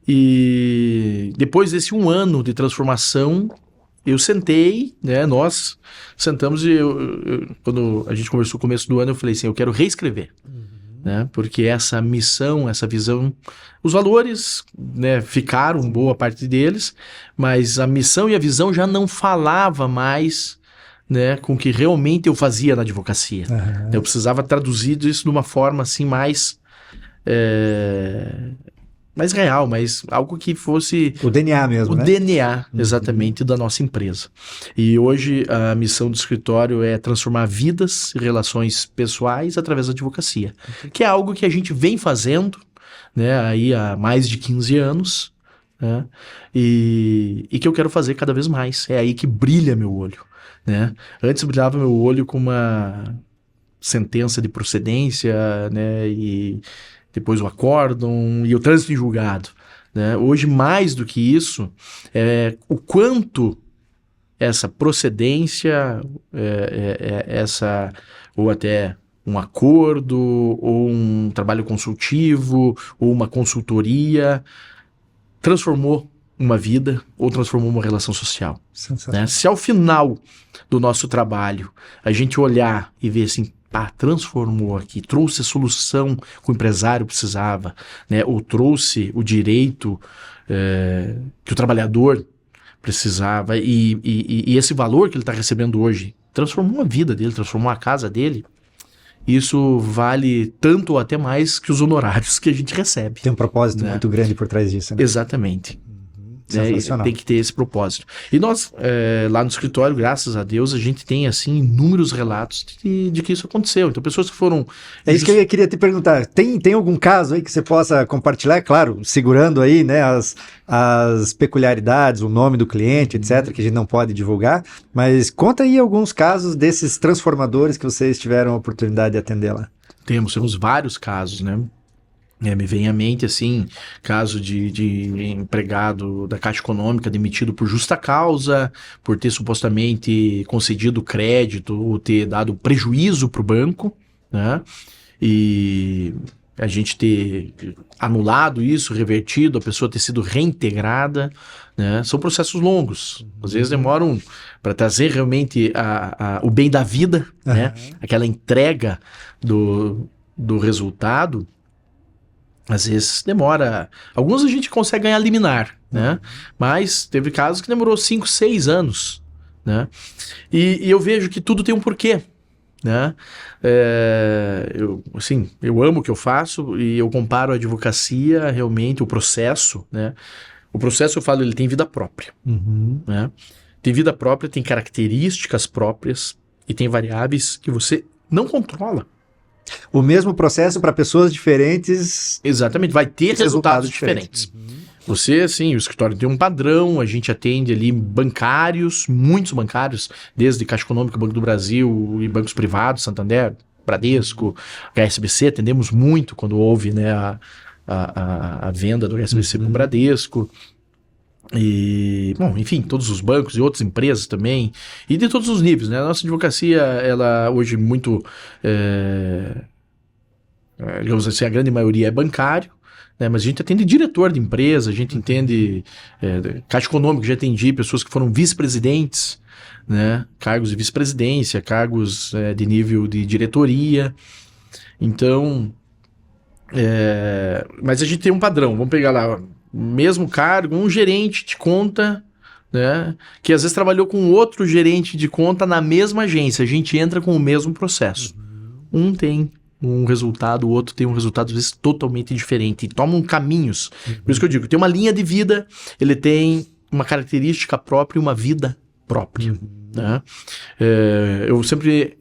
E depois desse 1 ano de transformação, eu sentei, né, nós sentamos e quando a gente conversou no começo do ano, eu falei assim, eu quero reescrever. Né? Porque essa missão, essa visão, os valores, né, ficaram, boa parte deles, mas a missão e a visão já não falava mais, né, com o que realmente eu fazia na advocacia. Eu precisava traduzir isso de uma forma assim mais mais real, mais algo que fosse O DNA mesmo, o né? DNA, exatamente, da nossa empresa. E hoje a missão do escritório é transformar vidas e relações pessoais através da advocacia, que é algo que a gente vem fazendo, né, aí há mais de 15 anos, né, e que eu quero fazer cada vez mais. É aí que brilha meu olho, né? Antes brilhava meu olho com uma sentença de procedência, né, e depois o acórdão e o trânsito em julgado, né? Hoje, mais do que isso, o quanto essa procedência, essa, ou até um acordo, ou um trabalho consultivo, ou uma consultoria, transformou uma vida ou transformou uma relação social. Né? Se ao final do nosso trabalho a gente olhar e ver assim, transformou aqui, trouxe a solução que o empresário precisava, né? Ou trouxe o direito que o trabalhador precisava e esse valor que ele está recebendo hoje transformou a vida dele, transformou a casa dele. Isso vale tanto ou até mais que os honorários que a gente recebe. Tem um propósito, né, né? muito grande por trás disso, né? Exatamente. Sensacional. Tem que ter esse propósito. E nós, lá no escritório, graças a Deus, a gente tem, assim, inúmeros relatos de que isso aconteceu. Então, pessoas que foram... É isso que eu queria te perguntar. Tem algum caso aí que você possa compartilhar? Claro, segurando aí, né, as peculiaridades, o nome do cliente, etc., que a gente não pode divulgar, mas conta aí alguns casos desses transformadores que vocês tiveram a oportunidade de atender lá. Temos vários casos, né? Me vem à mente, assim, caso de empregado da Caixa Econômica demitido por justa causa, por ter supostamente concedido crédito ou ter dado prejuízo para o banco, né? E a gente ter anulado isso, revertido, a pessoa ter sido reintegrada, né? São processos longos, às vezes demoram para trazer realmente o bem da vida, né? Aquela entrega do resultado. Às vezes demora. Alguns a gente consegue ganhar liminar, né? Mas teve casos que demorou 5, 6 anos, né? E eu vejo que tudo tem um porquê, né? Eu amo o que eu faço e eu comparo a advocacia realmente, o processo, né? O processo, eu falo, ele tem vida própria, né? Tem vida própria, tem características próprias e tem variáveis que você não controla. O mesmo processo para pessoas diferentes. Exatamente, vai ter resultados diferentes. Você, assim, o escritório tem um padrão, a gente atende ali bancários, muitos bancários, desde Caixa Econômica, Banco do Brasil e bancos privados, Santander, Bradesco, HSBC, atendemos muito quando houve, né, a venda do HSBC para o Bradesco. E, bom, enfim, todos os bancos e outras empresas também, e de todos os níveis, né? A nossa advocacia, ela hoje muito, digamos assim, a grande maioria é bancário, né? Mas a gente atende diretor de empresa, a gente entende Caixa Econômica, já atendi pessoas que foram vice-presidentes, né? Cargos de vice-presidência, cargos de nível de diretoria. Então, mas a gente tem um padrão, vamos pegar lá mesmo cargo, um gerente de conta, né, que às vezes trabalhou com outro gerente de conta na mesma agência, a gente entra com o mesmo processo. Um tem um resultado, o outro tem um resultado às vezes totalmente diferente, e tomam caminhos. Por isso que eu digo, tem uma linha de vida, ele tem uma característica própria e uma vida própria. Né? Eu sempre,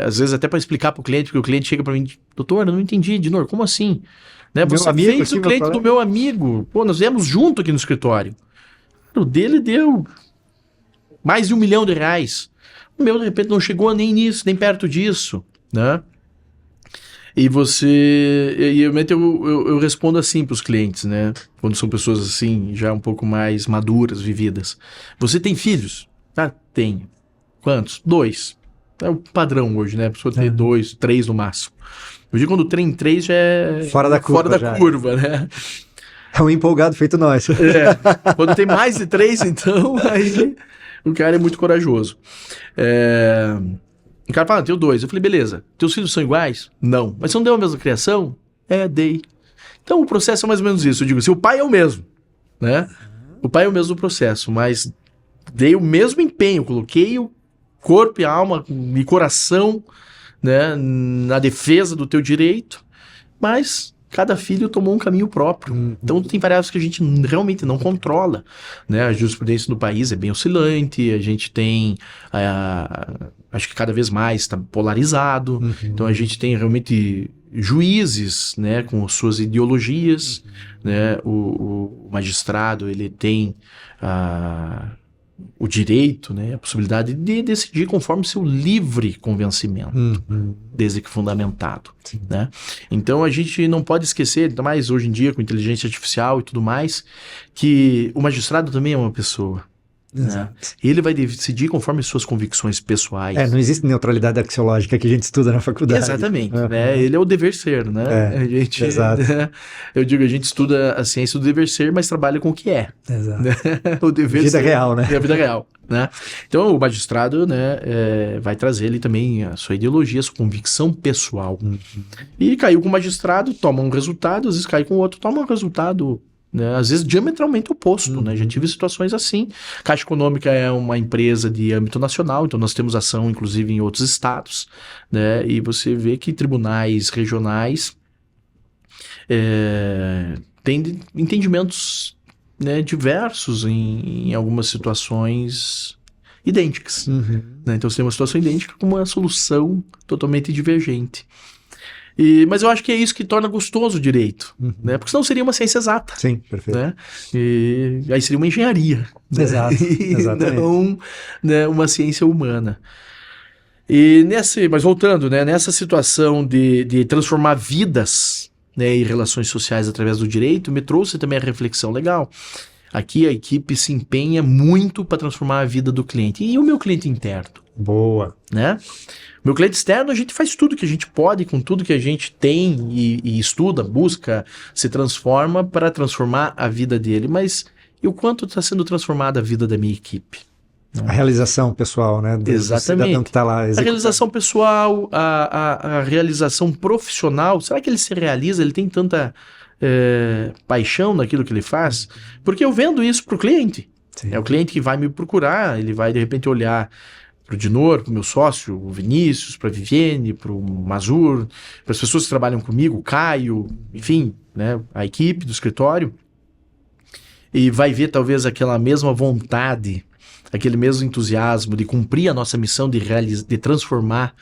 às vezes até para explicar para o cliente, porque o cliente chega para mim, doutor, eu não entendi, Dinor, como assim? Né? Você fez o cliente do meu amigo. Pô, nós viemos junto aqui no escritório. O dele deu mais de R$1 milhão. O meu, de repente, não chegou nem nisso, nem perto disso. Né? E eu respondo assim para os clientes, né? Quando são pessoas assim, já um pouco mais maduras, vividas. Você tem filhos? Ah, tenho. Quantos? 2. É o padrão hoje, né? A pessoa tem 2, 3 no máximo. Hoje, quando tem 3, já é fora da curva, né? É um empolgado feito nós. Quando tem mais de 3, então, aí o cara é muito corajoso. O cara fala, tenho 2. Eu falei, beleza. Teus filhos são iguais? Não. Mas você não deu a mesma criação? Dei. Então, o processo é mais ou menos isso. Eu digo assim, o pai é o mesmo, né? O pai é o mesmo processo, mas dei o mesmo empenho. Coloquei o corpo e alma e coração, né, na defesa do teu direito, mas cada filho tomou um caminho próprio. Então tem variáveis que a gente realmente não controla, né? A jurisprudência do país é bem oscilante, a gente tem, acho que cada vez mais está polarizado, então a gente tem realmente juízes, né, com suas ideologias, né? O magistrado, ele tem o direito, né, a possibilidade de decidir conforme seu livre convencimento, desde que fundamentado, né? Então a gente não pode esquecer, ainda mais hoje em dia com inteligência artificial e tudo mais, que o magistrado também é uma pessoa. Né? Ele vai decidir conforme suas convicções pessoais. Não existe neutralidade axiológica que a gente estuda na faculdade. Exatamente, né? Ele é o dever ser, né? Exato. Né? Eu digo, a gente estuda a ciência do dever ser, mas trabalha com o que é. Exato. Né? O dever vida ser, real, né? É a vida real, né? Então o magistrado, né, vai trazer ali também a sua ideologia, a sua convicção pessoal. E caiu com o magistrado, toma um resultado, às vezes cai com o outro, toma um resultado, né, às vezes diametralmente oposto, né? Já tive situações assim. Caixa Econômica é uma empresa de âmbito nacional, então nós temos ação inclusive em outros estados, né? E você vê que tribunais regionais têm entendimentos, né, diversos em algumas situações idênticas, né? Então você tem uma situação idêntica com uma solução totalmente divergente. Mas eu acho que é isso que torna gostoso o direito, né? Porque senão seria uma ciência exata. Sim, perfeito. Né? E aí seria uma engenharia. Exato, exatamente. Não, né, uma ciência humana. Mas voltando, né, nessa situação de transformar vidas, né, e relações sociais através do direito, me trouxe também a reflexão legal. Aqui a equipe se empenha muito para transformar a vida do cliente. E o meu cliente interno? Boa. Né? Meu cliente externo, a gente faz tudo que a gente pode, com tudo que a gente tem e estuda, busca, se transforma para transformar a vida dele. Mas e o quanto está sendo transformada a vida da minha equipe? A realização pessoal, né? Exatamente. Cidadão que está lá executando. A realização pessoal, a realização profissional, será que ele se realiza? Ele tem tanta paixão naquilo que ele faz? Porque eu vendo isso para o cliente. Sim. É o cliente que vai me procurar, ele vai de repente olhar para o Dinor, para o meu sócio, o Vinícius, para a Viviane, para o Mazur, para as pessoas que trabalham comigo, o Caio, enfim, né, a equipe do escritório, e vai ver talvez aquela mesma vontade, aquele mesmo entusiasmo de cumprir a nossa missão de transformar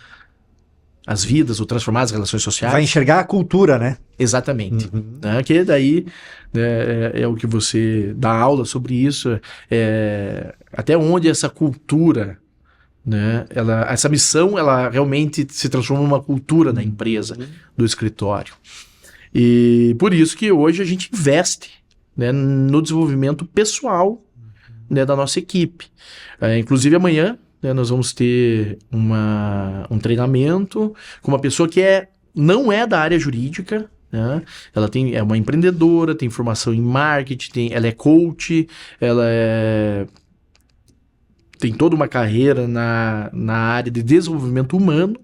as vidas ou transformar as relações sociais. Vai enxergar a cultura, né? Exatamente. Né, que daí, né, é o que você dá aula sobre isso, até onde essa cultura, né, essa missão, ela realmente se transforma numa cultura da empresa, do escritório. E por isso que hoje a gente investe, né, no desenvolvimento pessoal, né, da nossa equipe. Inclusive amanhã, né, nós vamos ter um treinamento com uma pessoa que não é da área jurídica, né? Ela é uma empreendedora, tem formação em marketing, ela é coach, ela tem toda uma carreira na área de desenvolvimento humano,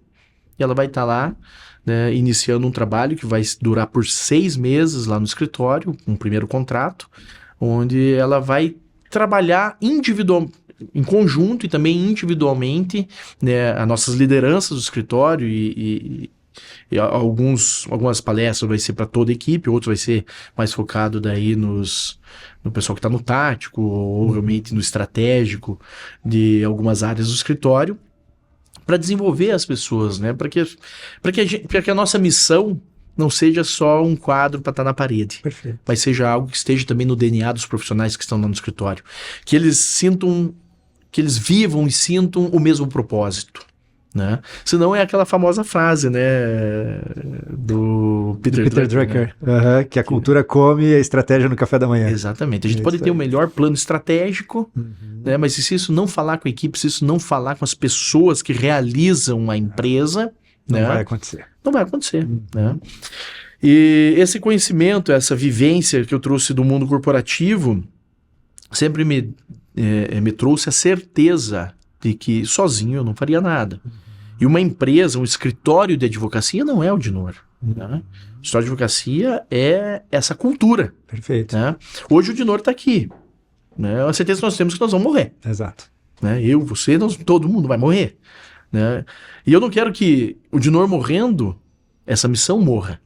e ela vai estar lá, né, iniciando um trabalho que vai durar por 6 meses lá no escritório, um primeiro contrato, onde ela vai trabalhar em conjunto e também individualmente, né, as nossas lideranças do escritório e algumas palestras vai ser para toda a equipe, outros vai ser mais focado daí no pessoal que está no tático ou realmente no estratégico de algumas áreas do escritório, para desenvolver as pessoas, né, para que a nossa missão não seja só um quadro para estar na parede. Perfeito. Mas seja algo que esteja também no DNA dos profissionais que estão lá no escritório, que eles vivam e sintam o mesmo propósito, né? Senão é aquela famosa frase, né, do Peter Drucker, né? Que a cultura come a estratégia no café da manhã. Exatamente. A gente pode ter o melhor plano estratégico, né, mas se isso não falar com a equipe, se isso não falar com as pessoas que realizam a empresa, não né, vai acontecer. Não vai acontecer, né? E esse conhecimento, essa vivência que eu trouxe do mundo corporativo sempre me trouxe a certeza de que sozinho eu não faria nada. E uma empresa, um escritório de advocacia não é o Dinor. Né? O escritório de advocacia é essa cultura. Perfeito. Né? Hoje o Dinor está aqui. Né? A certeza que nós temos que nós vamos morrer. Exato. Né? Eu, você, todo mundo vai morrer. Né? E eu não quero que o Dinor morrendo, essa missão morra.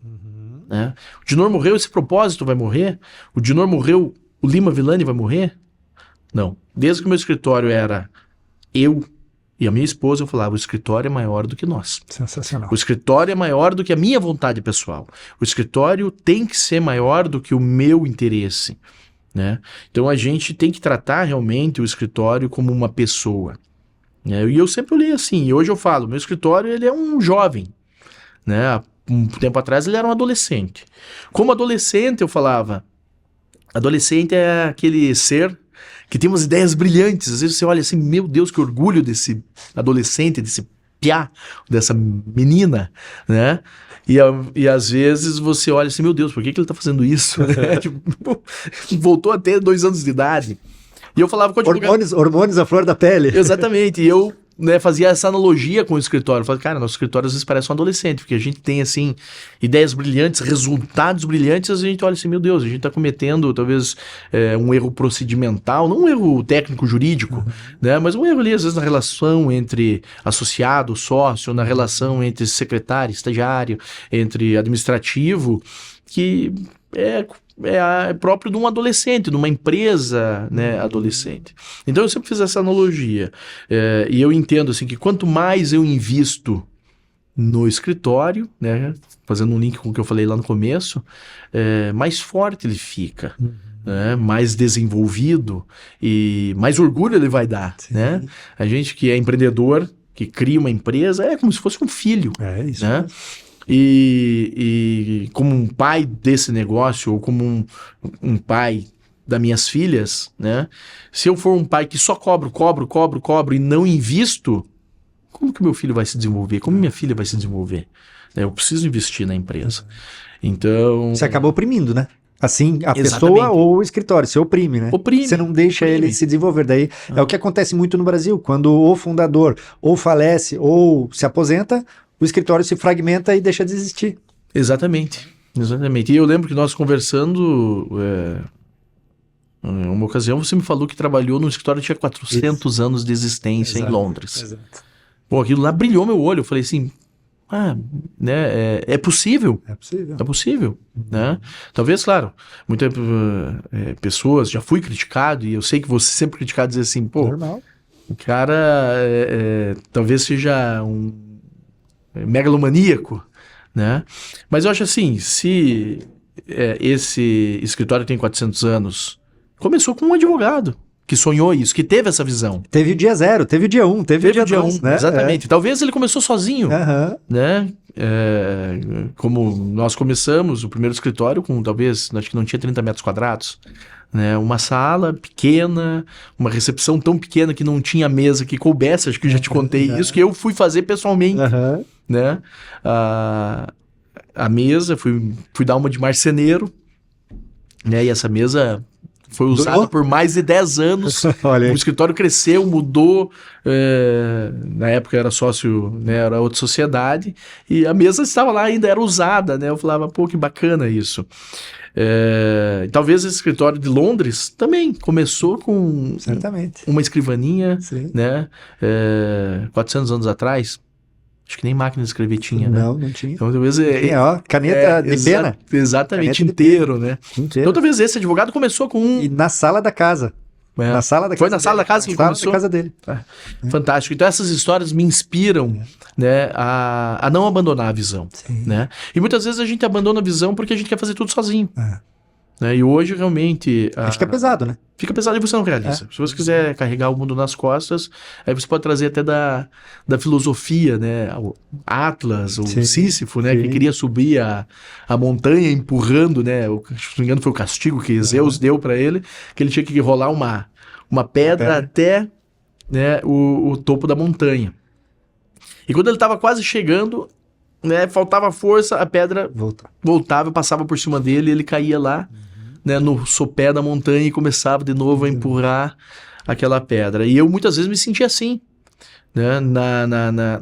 né? O Dinor morreu, esse propósito vai morrer? O Dinor morreu, o Lima Villani vai morrer? Não. Desde que o meu escritório era eu e a minha esposa, eu falava, o escritório é maior do que nós. Sensacional. O escritório é maior do que a minha vontade pessoal. O escritório tem que ser maior do que o meu interesse, né? Então a gente tem que tratar realmente o escritório como uma pessoa, né? E eu sempre olhei assim, e hoje eu falo, meu escritório ele é um jovem, né? Há um tempo atrás ele era um adolescente. Como adolescente eu falava, adolescente é aquele ser que tem umas ideias brilhantes. Às vezes você olha assim, meu Deus, que orgulho desse adolescente, desse piá, dessa menina, né? E às vezes você olha assim, meu Deus, por que ele tá fazendo isso? Né? Tipo, voltou a ter 2 anos de idade. E eu falava com hormônios à flor da pele. Exatamente, e eu, né, fazia essa analogia com o escritório. Eu falei, cara, nosso escritório às vezes parece um adolescente, porque a gente tem, assim, ideias brilhantes, resultados brilhantes, a gente olha assim, meu Deus, a gente tá cometendo, talvez, um erro procedimental, não um erro técnico-jurídico, né, mas um erro ali, às vezes, na relação entre associado, sócio, na relação entre secretário, estagiário, entre administrativo, que é próprio de um adolescente, de uma empresa, né, adolescente. Então eu sempre fiz essa analogia. E eu entendo assim, que quanto mais eu invisto no escritório, né, fazendo um link com o que eu falei lá no começo, mais forte ele fica. Né, mais desenvolvido e mais orgulho ele vai dar. Né? A gente que é empreendedor, que cria uma empresa, é como se fosse um filho. É isso. Né? E como um pai desse negócio, ou como um pai das minhas filhas, né? Se eu for um pai que só cobro e não invisto, como que meu filho vai se desenvolver? Como minha filha vai se desenvolver? Eu preciso investir na empresa. Então... Você acaba oprimindo, né? Assim, a Exatamente. pessoa ou o escritório, você oprime, né? Oprime. Você não deixa ele se desenvolver. Daí é o que acontece muito no Brasil, quando o fundador ou falece ou se aposenta, o escritório se fragmenta e deixa de existir. Exatamente. E eu lembro que nós conversando, em uma ocasião você me falou que trabalhou num escritório que tinha 400 anos de existência em Londres. Exato. Pô, aquilo lá brilhou meu olho. Eu falei assim, né, é possível. É possível, né? Talvez, claro, muitas pessoas, já fui criticado, e eu sei que você sempre criticado, dizer assim, pô, normal. O cara talvez seja um megalomaníaco, né? Mas eu acho assim, se esse escritório tem 400 anos, começou com um advogado que sonhou isso, que teve essa visão. Teve o dia 0, teve o dia 1, teve o dia 2, né? Exatamente. Talvez ele começou sozinho, né? Como nós começamos o primeiro escritório com talvez, acho que não tinha 30 metros quadrados, né? Uma sala pequena, uma recepção tão pequena que não tinha mesa que coubesse, acho que eu já te contei isso, que eu fui fazer pessoalmente, né? A mesa, fui dar uma de marceneiro, né? E essa mesa foi usada por mais de 10 anos. O escritório cresceu, mudou. Na época era sócio, né, era outra sociedade. E a mesa estava lá, ainda era usada, né? Eu falava, pô, que bacana isso. Talvez esse escritório de Londres também começou com uma escrivaninha, né? 400 anos atrás. Acho que nem máquina de escrever tinha, né? Não tinha. Então, talvez caneta de pena. Exatamente, inteiro, né? Então, talvez esse advogado começou com E na sala da casa. Na sala da Foi casa na sala da casa que ele começou? Na sala da casa dele. Fantástico. Então, essas histórias me inspiram, né, a não abandonar a visão, né? E muitas vezes a gente abandona a visão porque a gente quer fazer tudo sozinho. Né? E hoje, realmente... Fica pesado, né? Fica pesado e você não realiza. Se você quiser carregar o mundo nas costas, aí você pode trazer até da filosofia, né? O Atlas, o Sísifo, né? Que queria subir a montanha empurrando, né? Se não me engano foi o castigo que Zeus deu para ele, que ele tinha que rolar uma pedra até, né, o topo da montanha. E quando ele estava quase chegando, né, faltava força, a pedra voltava e passava por cima dele, e ele caía lá, né, no sopé da montanha e começava de novo a empurrar aquela pedra. E eu muitas vezes me sentia assim, né,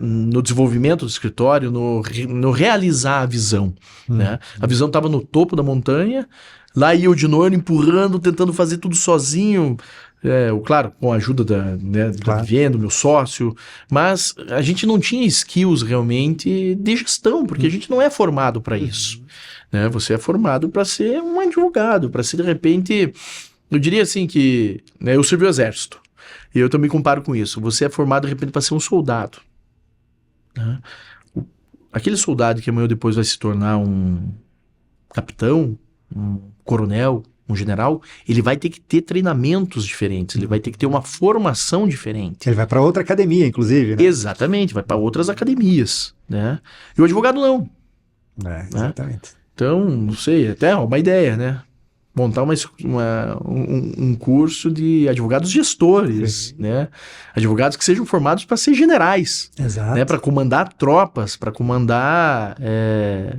no desenvolvimento do escritório, no realizar a visão. Né? A visão estava no topo da montanha, lá ia o Dinor empurrando, tentando fazer tudo sozinho, Claro, com a ajuda da Claro. Vivienda, do meu sócio, mas a gente não tinha skills realmente de gestão, porque a gente não é formado para isso. Né? Você é formado para ser um advogado, para ser, de repente, eu diria assim que, né, eu servi o exército, e eu também comparo com isso. Você é formado, de repente, para ser um soldado. Né? Aquele soldado que amanhã ou depois vai se tornar um capitão, um coronel, um general, ele vai ter que ter treinamentos diferentes, ele vai ter que ter uma formação diferente. Ele vai para outra academia, inclusive, né? Exatamente, vai para outras academias, né? E o advogado não. Exatamente. Então, não sei, até uma ideia, né? Montar um curso de advogados gestores, né? Advogados que sejam formados para ser generais, Exato. né? Para comandar tropas, para comandar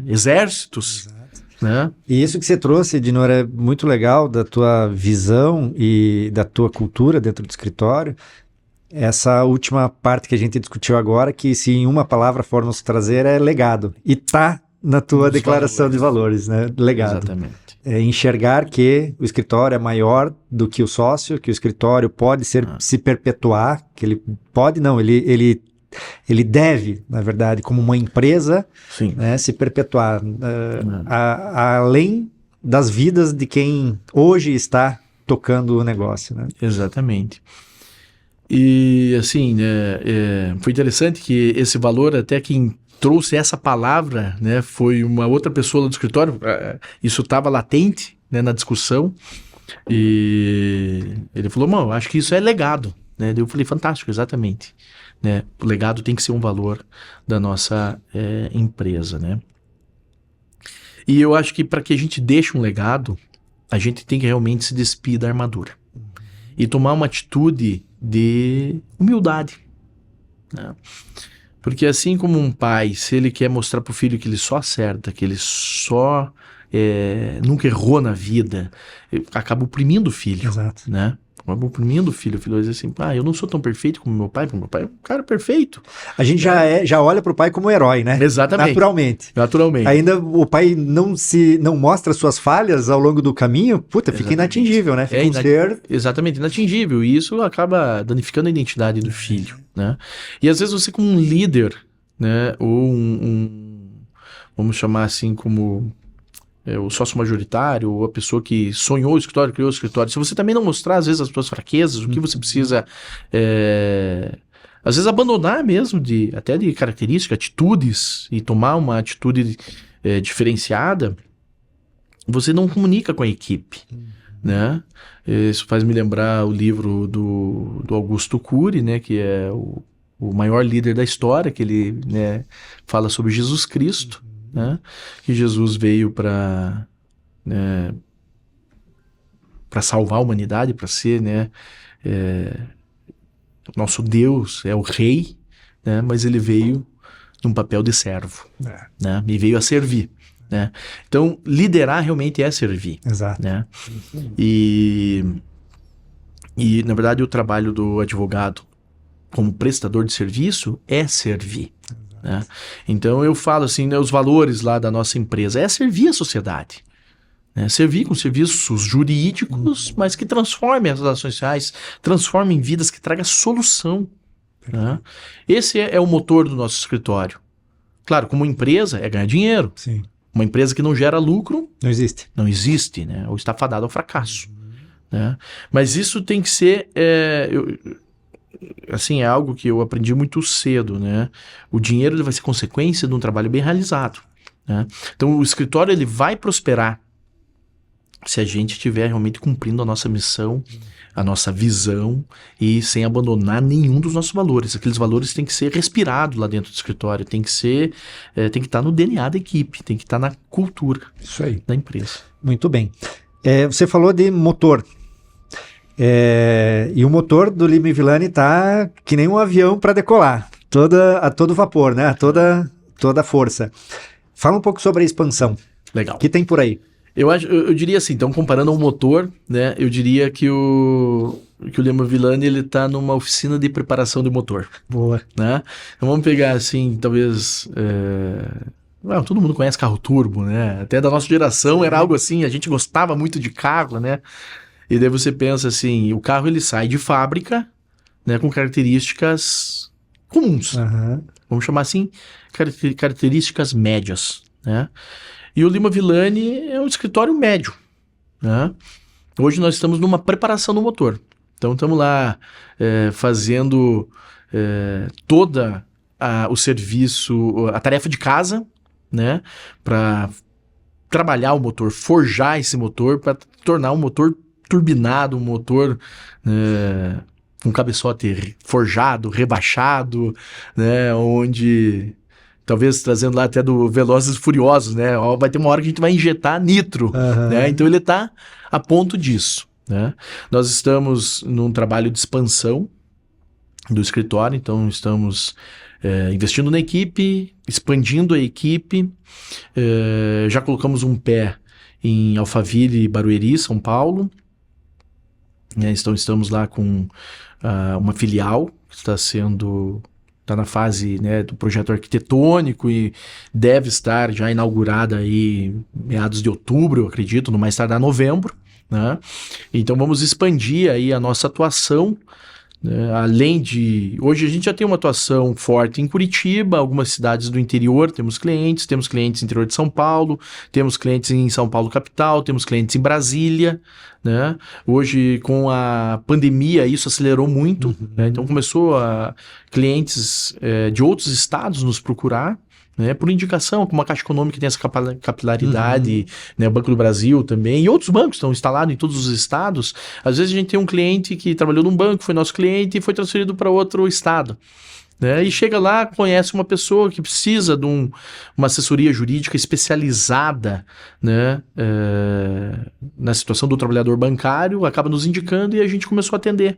exércitos. Exato. Né? E isso que você trouxe, Dinor, é muito legal da tua visão e da tua cultura dentro do escritório. Essa última parte que a gente discutiu agora, que se em uma palavra formos trazer, é legado. E tá na tua declaração de valores, né? Legado. Exatamente. É enxergar que o escritório é maior do que o sócio, que o escritório pode se perpetuar, que ele pode, não, ele deve, na verdade, como uma empresa, né, se perpetuar além das vidas de quem hoje está tocando o negócio. Né? Exatamente. E, assim, foi interessante que esse valor, até quem trouxe essa palavra, né, foi uma outra pessoa do escritório, isso estava latente, né, na discussão, e ele falou, mano, acho que isso é legado. Né? Eu falei, fantástico, exatamente. Né? O legado tem que ser um valor da nossa empresa, né? E eu acho que para que a gente deixe um legado, a gente tem que realmente se despir da armadura e tomar uma atitude de humildade, né? Porque assim como um pai, se ele quer mostrar para o filho que ele só acerta, que ele só nunca errou na vida, acaba oprimindo o filho. Exato. Né? Acaba oprimindo o filho vai dizer assim, eu não sou tão perfeito como meu pai, porque meu pai é um cara perfeito. A gente já olha pro pai como herói, né? Exatamente. Naturalmente. Ainda o pai não mostra suas falhas ao longo do caminho, fica inatingível, né? Fica ser... Exatamente, inatingível. E isso acaba danificando a identidade do filho, né? E às vezes você como um líder, né? Ou vamos chamar assim como... o sócio majoritário, ou a pessoa que sonhou o escritório, criou o escritório, se você também não mostrar, às vezes, as suas fraquezas, o que você precisa, às vezes, abandonar mesmo, até de características, atitudes, e tomar uma atitude diferenciada, você não comunica com a equipe, né? Isso faz me lembrar o livro do Augusto Cury, né, que é o maior líder da história, que ele, né, fala sobre Jesus Cristo, né? Que Jesus veio para salvar a humanidade, para ser, né, nosso Deus, é o rei, né? Mas ele veio num papel de servo, né? E veio a servir. Né? Então, liderar realmente é servir. Exato. Né? E, na verdade, o trabalho do advogado como prestador de serviço é servir. Né? Então eu falo assim, né, os valores lá da nossa empresa é servir a sociedade, né? Servir com serviços jurídicos, mas que transformem as relações sociais, transformem vidas, que tragam solução. Né? Esse é o motor do nosso escritório. Claro, como empresa é ganhar dinheiro. Sim. Uma empresa que não gera lucro não existe, né? Ou está fadada ao fracasso. Né? Mas isso tem que ser assim, é algo que eu aprendi muito cedo, né? O dinheiro ele vai ser consequência de um trabalho bem realizado, né? Então, o escritório ele vai prosperar se a gente estiver realmente cumprindo a nossa missão, a nossa visão e sem abandonar nenhum dos nossos valores. Aqueles valores têm que ser respirados lá dentro do escritório, tem que estar no DNA da equipe, tem que estar na cultura da empresa. Muito bem. Você falou de motor. E o motor do Lima e Villani tá que nem um avião para decolar, a todo vapor, né? A toda força. Fala um pouco sobre a expansão. Legal. O que tem por aí? Eu diria assim, então comparando ao motor, né? Eu diria que o Lima Villani ele tá numa oficina de preparação de motor. Boa. Né? Então vamos pegar assim, talvez... todo mundo conhece carro turbo, né? Até da nossa geração era algo assim, a gente gostava muito de carro, né? E daí você pensa assim, o carro ele sai de fábrica, né, com características comuns. Aham. Vamos chamar assim, características médias, né? E o Lima Villani é um escritório médio, né? Hoje nós estamos numa preparação do motor. Então estamos lá fazendo toda o serviço, a tarefa de casa, né? Para trabalhar o motor, forjar esse motor para tornar um motor turbinado, um motor com cabeçote forjado, rebaixado, né? Onde, talvez trazendo lá até do Velozes e Furiosos, né? Vai ter uma hora que a gente vai injetar nitro, né? Então ele está a ponto disso, né? Nós estamos num trabalho de expansão do escritório, então estamos investindo na equipe, expandindo a equipe, já colocamos um pé em Alphaville e Barueri, São Paulo, né? Então estamos lá com uma filial que está na fase, né, do projeto arquitetônico e deve estar já inaugurada aí meados de outubro, eu acredito, no mais tardar novembro, né? Então vamos expandir aí a nossa atuação, né? Além de... Hoje a gente já tem uma atuação forte em Curitiba, algumas cidades do interior, temos clientes no interior de São Paulo, temos clientes em São Paulo capital, temos clientes em Brasília, né? Hoje, com a pandemia, isso acelerou muito, né? Então começou a clientes de outros estados nos procurar, né, por indicação, como a Caixa Econômica tem essa capilaridade, né, o Banco do Brasil também, e outros bancos estão instalados em todos os estados. Às vezes a gente tem um cliente que trabalhou num banco, foi nosso cliente e foi transferido para outro estado, né, e chega lá, conhece uma pessoa que precisa de uma assessoria jurídica especializada, né, na situação do trabalhador bancário, acaba nos indicando e a gente começou a atender.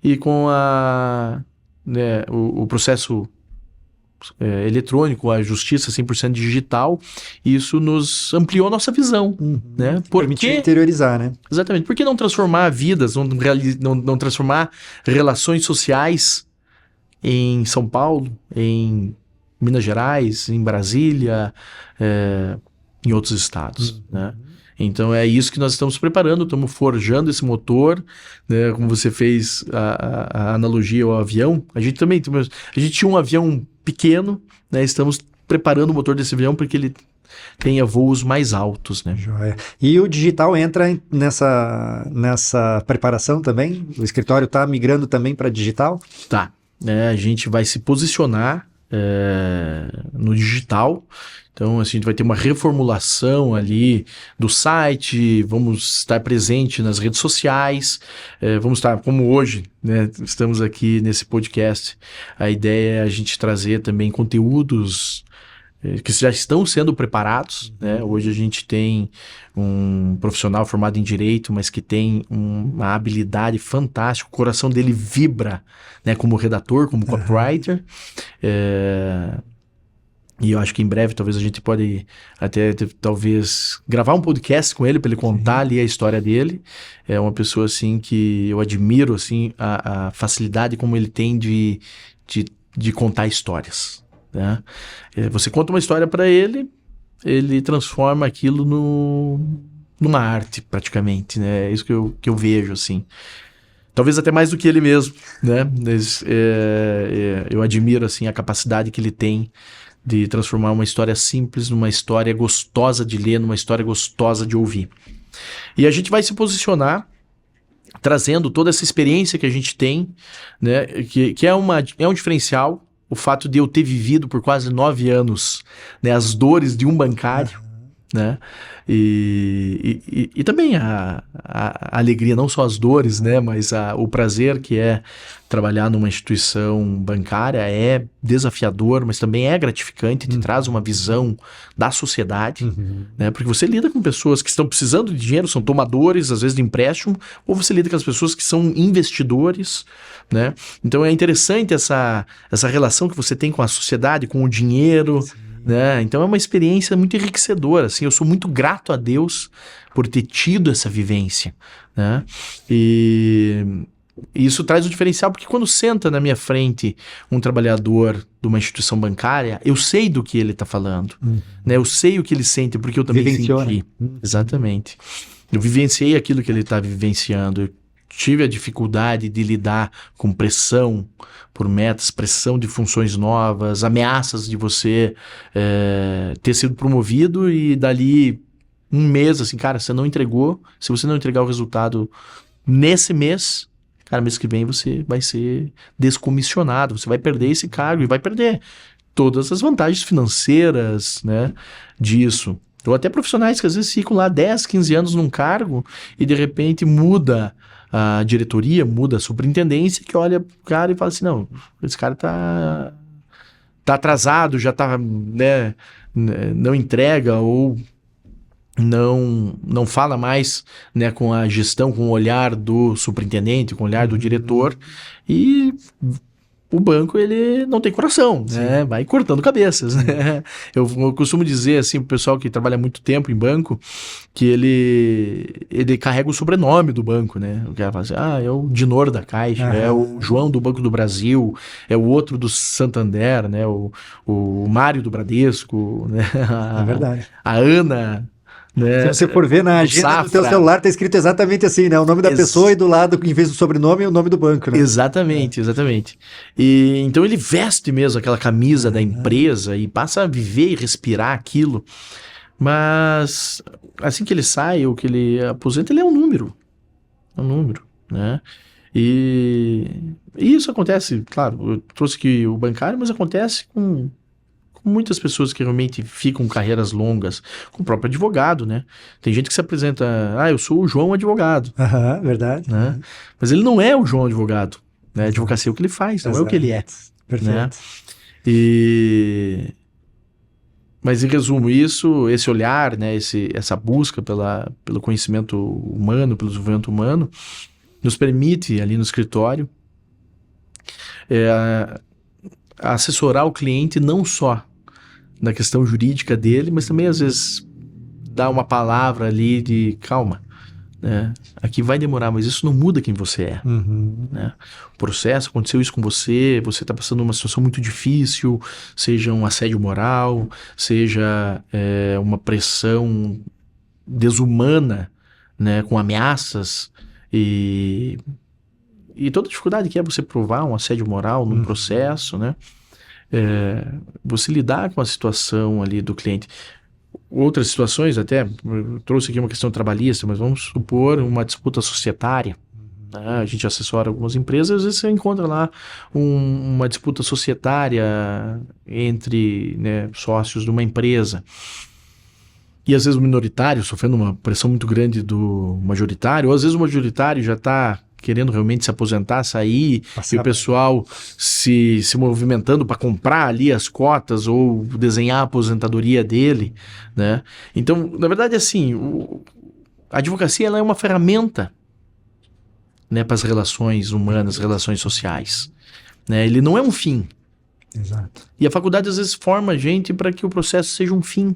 E com o processo eletrônico, a justiça 100% digital, isso nos ampliou a nossa visão, né? Permitiu interiorizar, né? Exatamente. Por que não transformar vidas, não transformar relações sociais em São Paulo, em Minas Gerais, em Brasília, em outros estados, né? Então é isso que nós estamos preparando, estamos forjando esse motor, né? Como você fez a analogia ao avião, a gente tinha um avião pequeno, né? Estamos preparando o motor desse avião para que ele tenha voos mais altos, né? Joia. E o digital entra nessa preparação também? O escritório está migrando também para digital? Tá. A gente vai se posicionar no digital. Então, assim, a gente vai ter uma reformulação ali do site, vamos estar presente nas redes sociais, vamos estar, como hoje, né, estamos aqui nesse podcast, a ideia é a gente trazer também conteúdos que já estão sendo preparados, né? Hoje a gente tem um profissional formado em Direito, mas que tem uma habilidade fantástica, o coração dele vibra, né, como redator, como copywriter, e eu acho que em breve talvez a gente pode até talvez gravar um podcast com ele para ele contar ali a história dele. É uma pessoa assim que eu admiro assim a facilidade como ele tem de contar histórias, né? Você conta uma história para ele, ele transforma aquilo numa arte praticamente, né? É isso que eu vejo assim. Talvez até mais do que ele mesmo, né? Mas, eu admiro assim a capacidade que ele tem de transformar uma história simples numa história gostosa de ler, numa história gostosa de ouvir. E a gente vai se posicionar trazendo toda essa experiência que a gente tem, né, que é um diferencial, o fato de eu ter vivido por quase 9 anos, né, as dores de um bancário, né, e também a alegria, não só as dores, né, mas o prazer que é trabalhar numa instituição bancária é desafiador, mas também é gratificante, te traz uma visão da sociedade, né, porque você lida com pessoas que estão precisando de dinheiro, são tomadores, às vezes de empréstimo, ou você lida com as pessoas que são investidores, né, então é interessante essa relação que você tem com a sociedade, com o dinheiro, né? Então é uma experiência muito enriquecedora, assim, eu sou muito grato a Deus por ter tido essa vivência, né? E isso traz um diferencial, porque quando senta na minha frente um trabalhador de uma instituição bancária, eu sei do que ele está falando, né? Eu sei o que ele sente, porque eu também senti. Exatamente. Eu vivenciei aquilo que ele está vivenciando. Eu tive a dificuldade de lidar com pressão por metas, pressão de funções novas, ameaças de você ter sido promovido e dali um mês, assim, cara, você não entregou. Se você não entregar o resultado nesse mês, cara, mês que vem você vai ser descomissionado, você vai perder esse cargo e vai perder todas as vantagens financeiras, né, disso. Ou até profissionais que às vezes ficam lá 10, 15 anos num cargo e de repente muda a diretoria, muda a superintendência, que olha pro cara e fala assim, não, esse cara tá atrasado, já tá, né, não entrega ou não fala mais, né, com a gestão, com o olhar do superintendente, com o olhar do diretor, e o banco, ele não tem coração, né? Vai cortando cabeças, né? Eu costumo dizer, assim, pro pessoal que trabalha muito tempo em banco, que ele carrega o sobrenome do banco, né? O cara fala assim, é o Dinor da Caixa, é o João do Banco do Brasil, é o outro do Santander, né? O Mário do Bradesco, né? É verdade. A Ana... né? Se você for ver na agenda do teu celular, tá escrito exatamente assim, né? O nome da pessoa e do lado, em vez do sobrenome, o nome do banco, né? Exatamente. E então ele veste mesmo aquela camisa da empresa e passa a viver e respirar aquilo. Mas assim que ele sai ou que ele aposenta, ele é um número. É um número, né? E isso acontece, claro, eu trouxe aqui o bancário, mas acontece com muitas pessoas que realmente ficam carreiras longas, com o próprio advogado, né? Tem gente que se apresenta, eu sou o João advogado. Verdade. Né? Mas ele não é o João advogado, né? A advocacia é o que ele faz, não é o que ele é. Perfeito. Né? Mas em resumo, esse olhar, né? Essa busca pelo conhecimento humano, pelo desenvolvimento humano, nos permite ali no escritório assessorar o cliente não só na questão jurídica dele, mas também às vezes dar uma palavra ali de calma, né? Aqui vai demorar, mas isso não muda quem você é. Né? O processo, aconteceu isso com você está passando uma situação muito difícil, seja um assédio moral, seja uma pressão desumana, né? Com ameaças e toda a dificuldade que é você provar um assédio moral num processo, né? Você lidar com a situação ali do cliente. Outras situações, até, eu trouxe aqui uma questão trabalhista, mas vamos supor uma disputa societária. Né? A gente assessora algumas empresas, às vezes você encontra lá uma disputa societária entre, né, sócios de uma empresa. E às vezes o minoritário sofrendo uma pressão muito grande do majoritário, ou às vezes o majoritário já está querendo realmente se aposentar, sair, e o pessoal se movimentando para comprar ali as cotas ou desenhar a aposentadoria dele, né? Então, na verdade, assim, a advocacia ela é uma ferramenta, né, para as relações humanas, relações sociais, né? Ele não é um fim. Exato. E a faculdade às vezes forma a gente para que o processo seja um fim,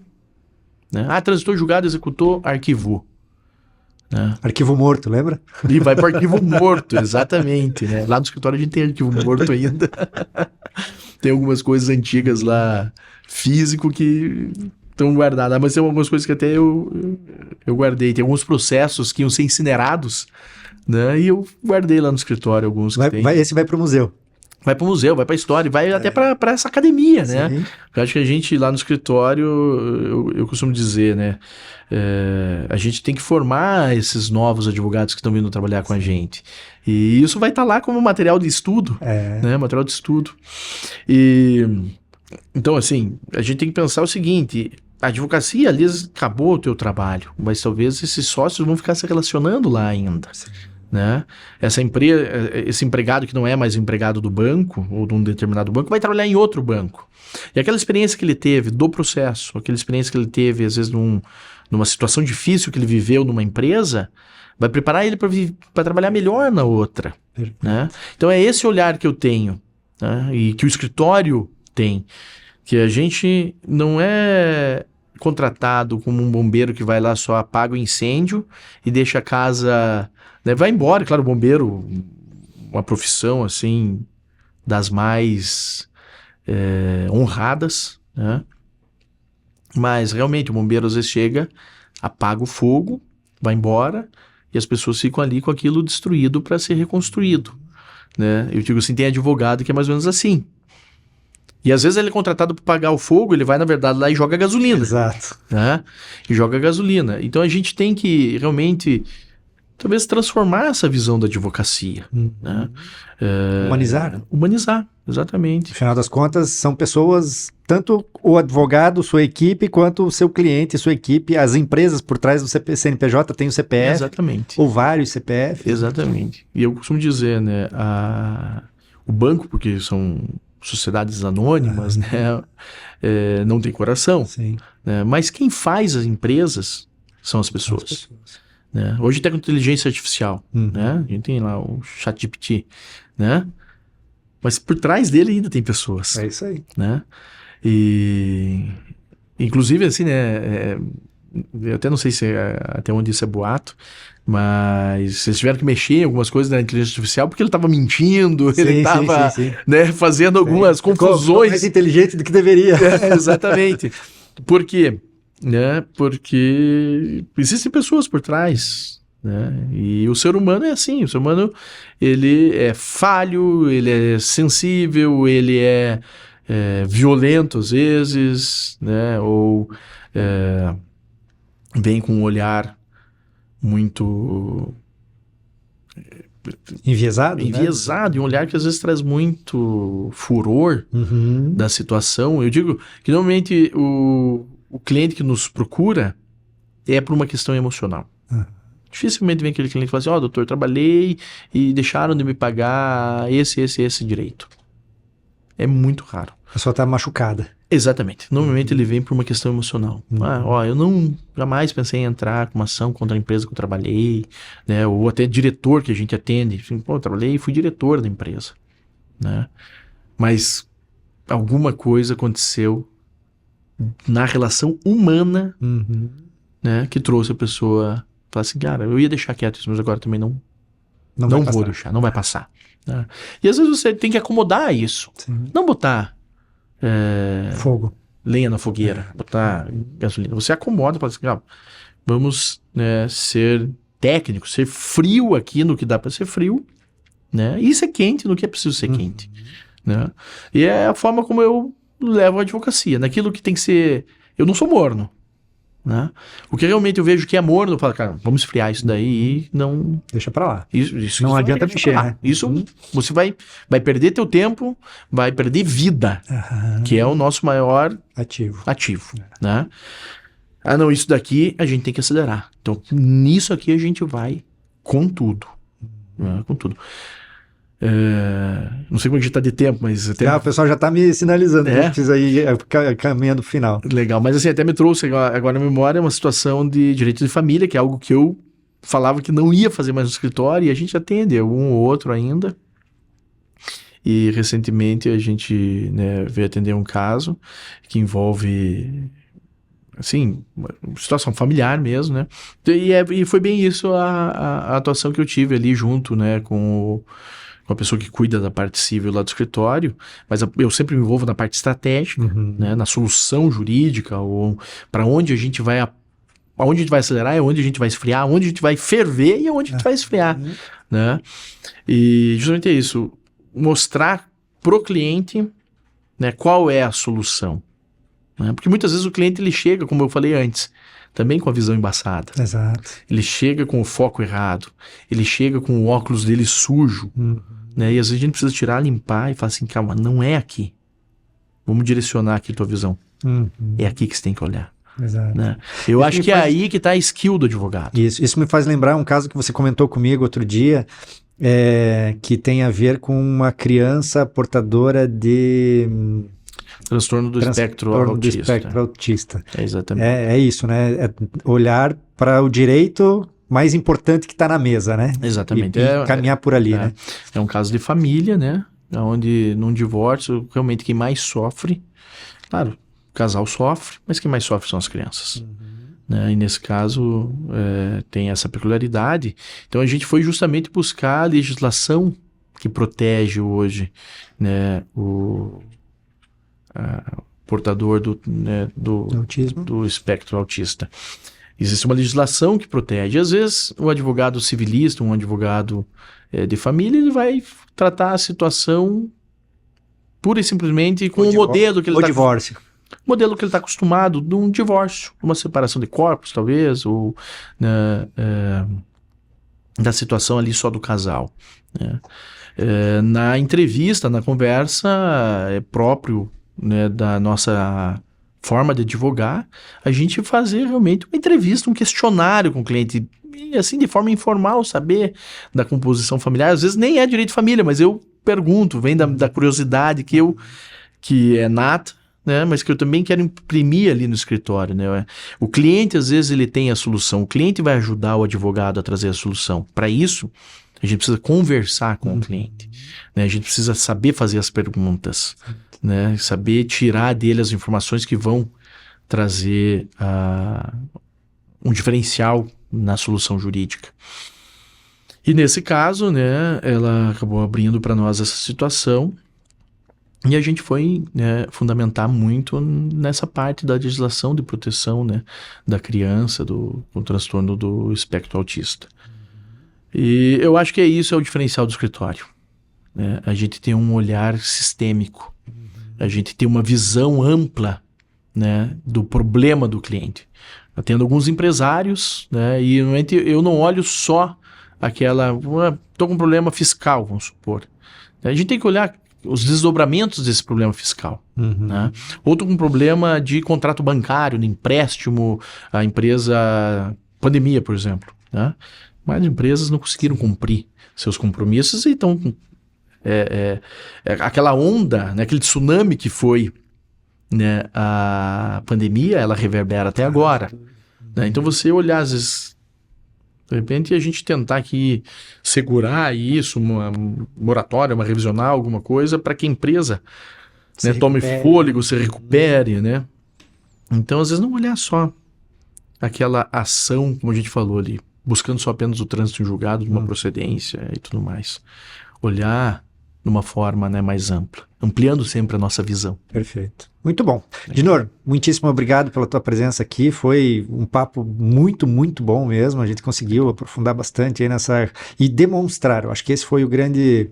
né? Transitou, julgado, executou, arquivou. Né? Arquivo morto, lembra? E vai para o arquivo morto, exatamente. Né? Lá no escritório a gente tem arquivo morto ainda. Tem algumas coisas antigas lá, físico, que estão guardadas. Mas tem algumas coisas que até eu guardei. Tem alguns processos que iam ser incinerados, né? E eu guardei lá no escritório alguns que tem. Esse vai para o museu. Vai para o museu, vai para a história, vai até para essa academia, né? Sim. Eu acho que a gente lá no escritório, eu costumo dizer, né? A gente tem que formar esses novos advogados que estão vindo trabalhar com a gente. E isso vai estar lá como material de estudo, né? Material de estudo. Então, assim, a gente tem que pensar o seguinte: a advocacia, ali, acabou o teu trabalho, mas talvez esses sócios vão ficar se relacionando lá ainda. Sim. Né? Esse empregado que não é mais empregado do banco ou de um determinado banco vai trabalhar em outro banco. E aquela experiência que ele teve do processo, aquela experiência que ele teve às vezes numa situação difícil que ele viveu numa empresa, vai preparar ele para trabalhar melhor na outra. Né? Então é esse olhar que eu tenho, né? E que o escritório tem, que a gente não é contratado como um bombeiro que vai lá só apaga o incêndio e deixa a casa... Né? Vai embora, claro, o bombeiro, uma profissão assim das mais honradas, né? Mas realmente o bombeiro às vezes chega, apaga o fogo vai embora e as pessoas ficam ali com aquilo destruído para ser reconstruído, né? Eu digo assim, tem advogado que é mais ou menos assim. E às vezes ele é contratado para pagar o fogo, ele vai na verdade lá e joga gasolina. Exato. Né? E joga gasolina. Então a gente tem que realmente talvez transformar essa visão da advocacia. Né? Humanizar. Humanizar, exatamente. No final das contas, são pessoas, tanto o advogado, sua equipe, quanto o seu cliente, sua equipe, as empresas por trás do CNPJ tem o CPF. Exatamente. Ou vários CPFs. Exatamente. E eu costumo dizer, né, o banco, porque são sociedades anônimas, né, não tem coração. Sim. Né, mas quem faz as empresas são as pessoas. Né? Hoje tem a inteligência artificial, né? A gente tem lá o ChatGPT, né? Mas por trás dele ainda tem pessoas. É isso aí. Né? E inclusive assim, né? Eu até não sei se até onde isso é boato, mas eles tiveram que mexer em algumas coisas da inteligência artificial porque ele estava mentindo, sim, ele estava, né, fazendo algumas confusões. Ficou mais inteligente do que deveria. Exatamente. Por quê? Né? Porque existem pessoas por trás, né? E o ser humano é assim, o ser humano ele é falho, ele é sensível, ele é violento às vezes, né? Ou vem com um olhar muito enviesado, e um olhar que às vezes traz muito furor da situação. Eu digo que normalmente o cliente que nos procura é por uma questão emocional. Dificilmente vem aquele cliente que fala assim, doutor, trabalhei e deixaram de me pagar esse direito. É muito raro. A pessoa está machucada. Exatamente. Normalmente ele vem por uma questão emocional. Eu não jamais pensei em entrar com uma ação contra a empresa que eu trabalhei, né? Ou até diretor que a gente atende. Eu trabalhei e fui diretor da empresa, né? Mas alguma coisa aconteceu na relação humana, né, que trouxe a pessoa falar assim, cara, eu ia deixar quieto isso, mas agora também não vou deixar, não vai passar. Né? E às vezes você tem que acomodar isso. Sim. Não botar fogo, lenha na fogueira, botar gasolina. Você acomoda, fala assim, vamos, né, ser técnico, ser frio aqui no que dá para ser frio, né, e ser quente no que é preciso ser quente. Né? E é a forma como eu levo a advocacia, naquilo que tem que ser... Eu não sou morno, né? O que realmente eu vejo que é morno, eu falo, cara, vamos esfriar isso daí e não... Deixa pra lá. Isso não adianta mexer, né? Isso você vai perder teu tempo, vai perder vida, que é o nosso maior ativo. Né? Não, isso daqui a gente tem que acelerar. Então, nisso aqui a gente vai com tudo. Né? Com tudo. Não sei como a gente tá de tempo, mas... Até... o pessoal já tá me sinalizando que precisa ir caminhando pro final. Legal, mas assim, até me trouxe agora na memória uma situação de direito de família, que é algo que eu falava que não ia fazer mais no escritório, e a gente atende um ou outro ainda. E recentemente a gente, né, veio atender um caso que envolve... assim, uma situação familiar mesmo, né? E foi bem isso a atuação que eu tive ali junto, né, com a pessoa que cuida da parte civil lá do escritório, mas eu sempre me envolvo na parte estratégica, né, na solução jurídica, ou para onde a gente vai, aonde a gente vai acelerar, é onde a gente vai esfriar, onde a gente vai ferver e onde a gente vai esfriar, né? E justamente é isso, mostrar pro cliente, né, qual é a solução, né? Porque muitas vezes o cliente ele chega, como eu falei antes, também com a visão embaçada. Exato. Ele chega com o foco errado, ele chega com o óculos dele sujo, né? E às vezes a gente precisa tirar, limpar e falar assim, calma, não é aqui. Vamos direcionar aqui a tua visão. É aqui que você tem que olhar. Exato. Né? Eu acho que é aí que está a skill do advogado. Isso me faz lembrar um caso que você comentou comigo outro dia, que tem a ver com uma criança portadora de... Transtorno do espectro autista. Exatamente. É isso, né? É olhar para o direito mais importante que está na mesa, né? Exatamente. E caminhar por ali, né? É um caso de família, né? Onde num divórcio, realmente quem mais sofre, claro, o casal sofre, mas quem mais sofre são as crianças. Né? E nesse caso tem essa peculiaridade. Então a gente foi justamente buscar a legislação que protege hoje, né, o portador do espectro autista. Existe uma legislação que protege. Às vezes, o advogado civilista, um advogado de família, ele vai tratar a situação pura e simplesmente com o modelo que ele divórcio. Modelo que ele está acostumado, de um divórcio, uma separação de corpos, talvez, ou da situação ali só do casal. Né? Na entrevista, na conversa, é próprio, né, da nossa forma de advogar, a gente fazer realmente uma entrevista, um questionário com o cliente, e assim, de forma informal, saber da composição familiar. Às vezes nem é direito de família, mas eu pergunto, vem da curiosidade que é nata, né, mas que eu também quero imprimir ali no escritório. Né? O cliente, às vezes, ele tem a solução. O cliente vai ajudar o advogado a trazer a solução. Para isso, a gente precisa conversar com o cliente. Né? A gente precisa saber fazer as perguntas. Né? Saber tirar dele as informações que vão trazer um diferencial na solução jurídica. E nesse caso, né, ela acabou abrindo para nós essa situação e a gente foi, né, fundamentar muito nessa parte da legislação de proteção, né, da criança com transtorno do espectro autista. E eu acho que isso é o diferencial do escritório. Né? A gente tem um olhar sistêmico. A gente tem uma visão ampla, né, do problema do cliente. Eu tenho alguns empresários, né, e eu não olho só estou com um problema fiscal, vamos supor. A gente tem que olhar os desdobramentos desse problema fiscal. Né? Ou estou com um problema de contrato bancário, de empréstimo, a empresa pandemia, por exemplo. Né? Mas empresas não conseguiram cumprir seus compromissos e estão... aquela onda, né, aquele tsunami que foi, né, a pandemia, ela reverbera até agora. Né? Então você olhar, às vezes, de repente, a gente tentar aqui segurar isso, uma moratória, uma revisional, alguma coisa, para que a empresa, né, tome fôlego, se recupere. Né? Então, às vezes, não olhar só aquela ação, como a gente falou ali, buscando só apenas o trânsito em julgado de uma procedência e tudo mais. Olhar de uma forma, né, mais ampla, ampliando sempre a nossa visão. Perfeito. Muito bom. Dinor, muitíssimo obrigado pela tua presença aqui, foi um papo muito, muito bom mesmo, a gente conseguiu aprofundar bastante aí e demonstrar, eu acho que esse foi o grande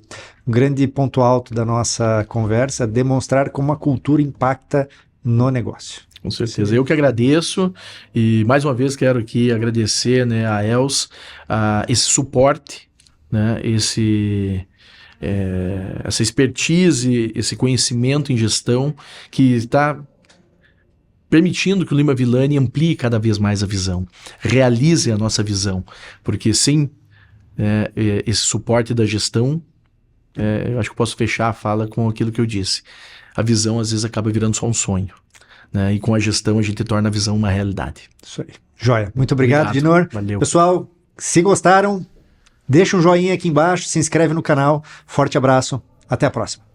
ponto alto da nossa conversa, demonstrar como a cultura impacta no negócio. Com certeza. Eu que agradeço e mais uma vez quero aqui agradecer, né, a Els, esse suporte, né, essa expertise, esse conhecimento em gestão que está permitindo que o Lima Villani amplie cada vez mais a visão, realize a nossa visão, porque sem esse suporte da gestão, eu acho que eu posso fechar a fala com aquilo que eu disse. A visão às vezes acaba virando só um sonho, né? E com a gestão a gente torna a visão uma realidade. Isso aí. Joia. Muito obrigado, Dinor. Valeu. Pessoal, se gostaram, deixa um joinha aqui embaixo, se inscreve no canal. Forte abraço. Até a próxima.